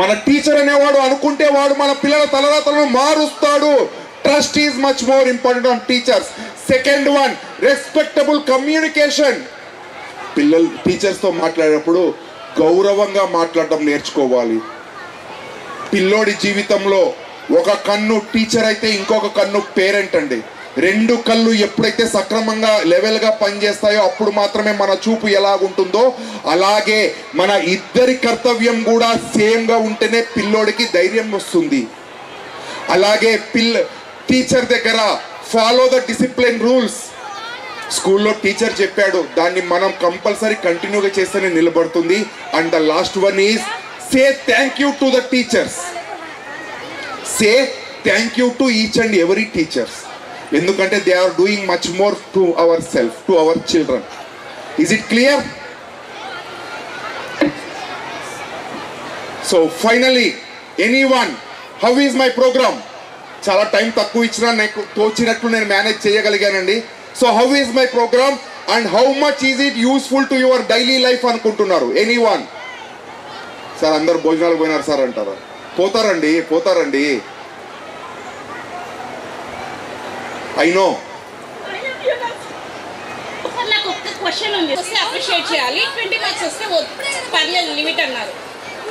Speaker 7: మన టీచర్ అనేవాడు అనుకుంటే వాడు మన పిల్లల తలరాతలను మారుస్తాడు. Trust is much more important on teachers. Second one, respectable communication. పిల్లలు టీచర్స్తో మాట్లాడేటప్పుడు గౌరవంగా మాట్లాడడం నేర్చుకోవాలి. పిల్లోడి జీవితంలో ఒక కన్ను టీచర్ అయితే ఇంకొక కన్ను పేరెంట్ అండి. 2 కళ్ళు ఎప్పుడైతే సక్రమంగా లెవెల్గా పనిచేస్తాయో అప్పుడు మాత్రమే మన చూపు ఎలాగుంటుందో అలాగే మన ఇద్దరి కర్తవ్యం కూడా సేమ్గా ఉంటేనే పిల్లోడికి ధైర్యం వస్తుంది. అలాగే టీచర్ దగ్గర ఫాలో ద డిసిప్లిన్ రూల్స్. స్కూల్లో టీచర్ చెప్పాడు, దాన్ని మనం కంపల్సరీ కంటిన్యూగా చేస్తేనే నిలబడుతుంది. And the last one is say thank you to the teachers. Say thank you to each and every teachers. ఎందుకంటే they are doing much more to our self, to our children. Is it clear? So finally anyone, how is my programme? చాలా time తక్కువ ఇచ్చినా నాకు తోచినట్లు నేను manage చేయగలిగానండి. So how is my programme and how much is it useful to your daily life అనుకుంటున్నారు? Anyone? Sir అందరు భోజనాలు పోయినారు సార్ అంటారా? పోతారండి. I know.
Speaker 4: నాకు ఒక్క క్వశ్చన్ ఉంది. వస్తే అప్రిషియేట్ చేయాలి, 20 మార్క్స్ వస్తే పర్లేదు లిమిట్ అన్నారు.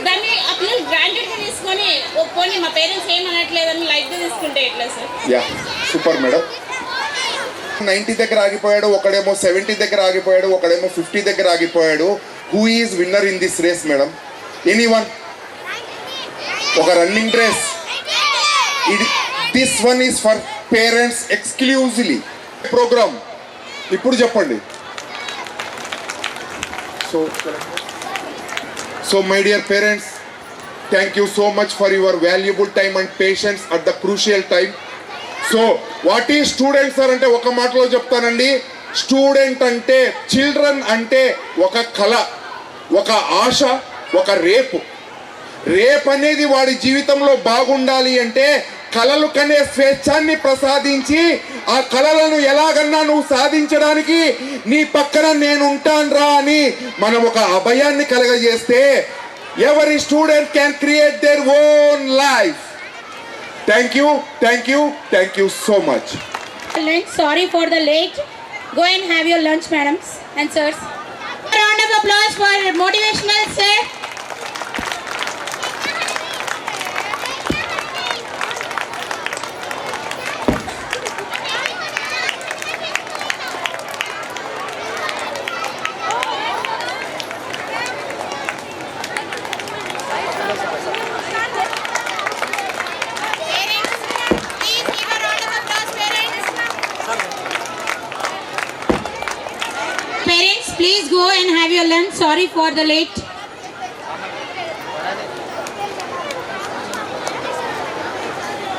Speaker 4: దాన్ని ఆ పిల్లలు గ్రాంటెడ్గా తీసుకొని పోనీ మా పేరెంట్స్ ఏమనట్లేదని లైట్గా తీసుకుంటే ఎట్లా సార్?
Speaker 7: Yeah, super madam. 90 దగ్గర ఆగిపోయాడు, ఒకడేమో 70 దగ్గర ఆగిపోయాడు, ఒకడేమో 50 దగ్గర ఆగిపోయాడు. Who is winner in this race madam? Anyone? ఒక running race. This one is for parents exclusively programme. ఇప్పుడు చెప్పండి. So my dear parents, thank you so much for your valuable time and patience at the crucial time. So what is student sir అంటే ఒక మాటలో చెప్తానండి. Student అంటే, children అంటే ఒక కళ, ఒక ఆశ, ఒక రేపు. అనేది వాడి జీవితంలో బాగుండాలి అంటే కళలు కనే స్వేచ్ఛాన్ని ప్రసాదించి ఆ కళలను ఎలాగన్నా నువ్వు సాధించడానికి నీ పక్కన నేను ఉంటాను రా అని మనం ఒక అభయాన్ని కలగజేస్తే ఎవరి student can create their own life. Thank you so much.
Speaker 6: Sorry for the late. Go and have your lunch, madams and sirs. A round of applause for motivational sir. Parents, please go and have your lunch. Sorry for the late.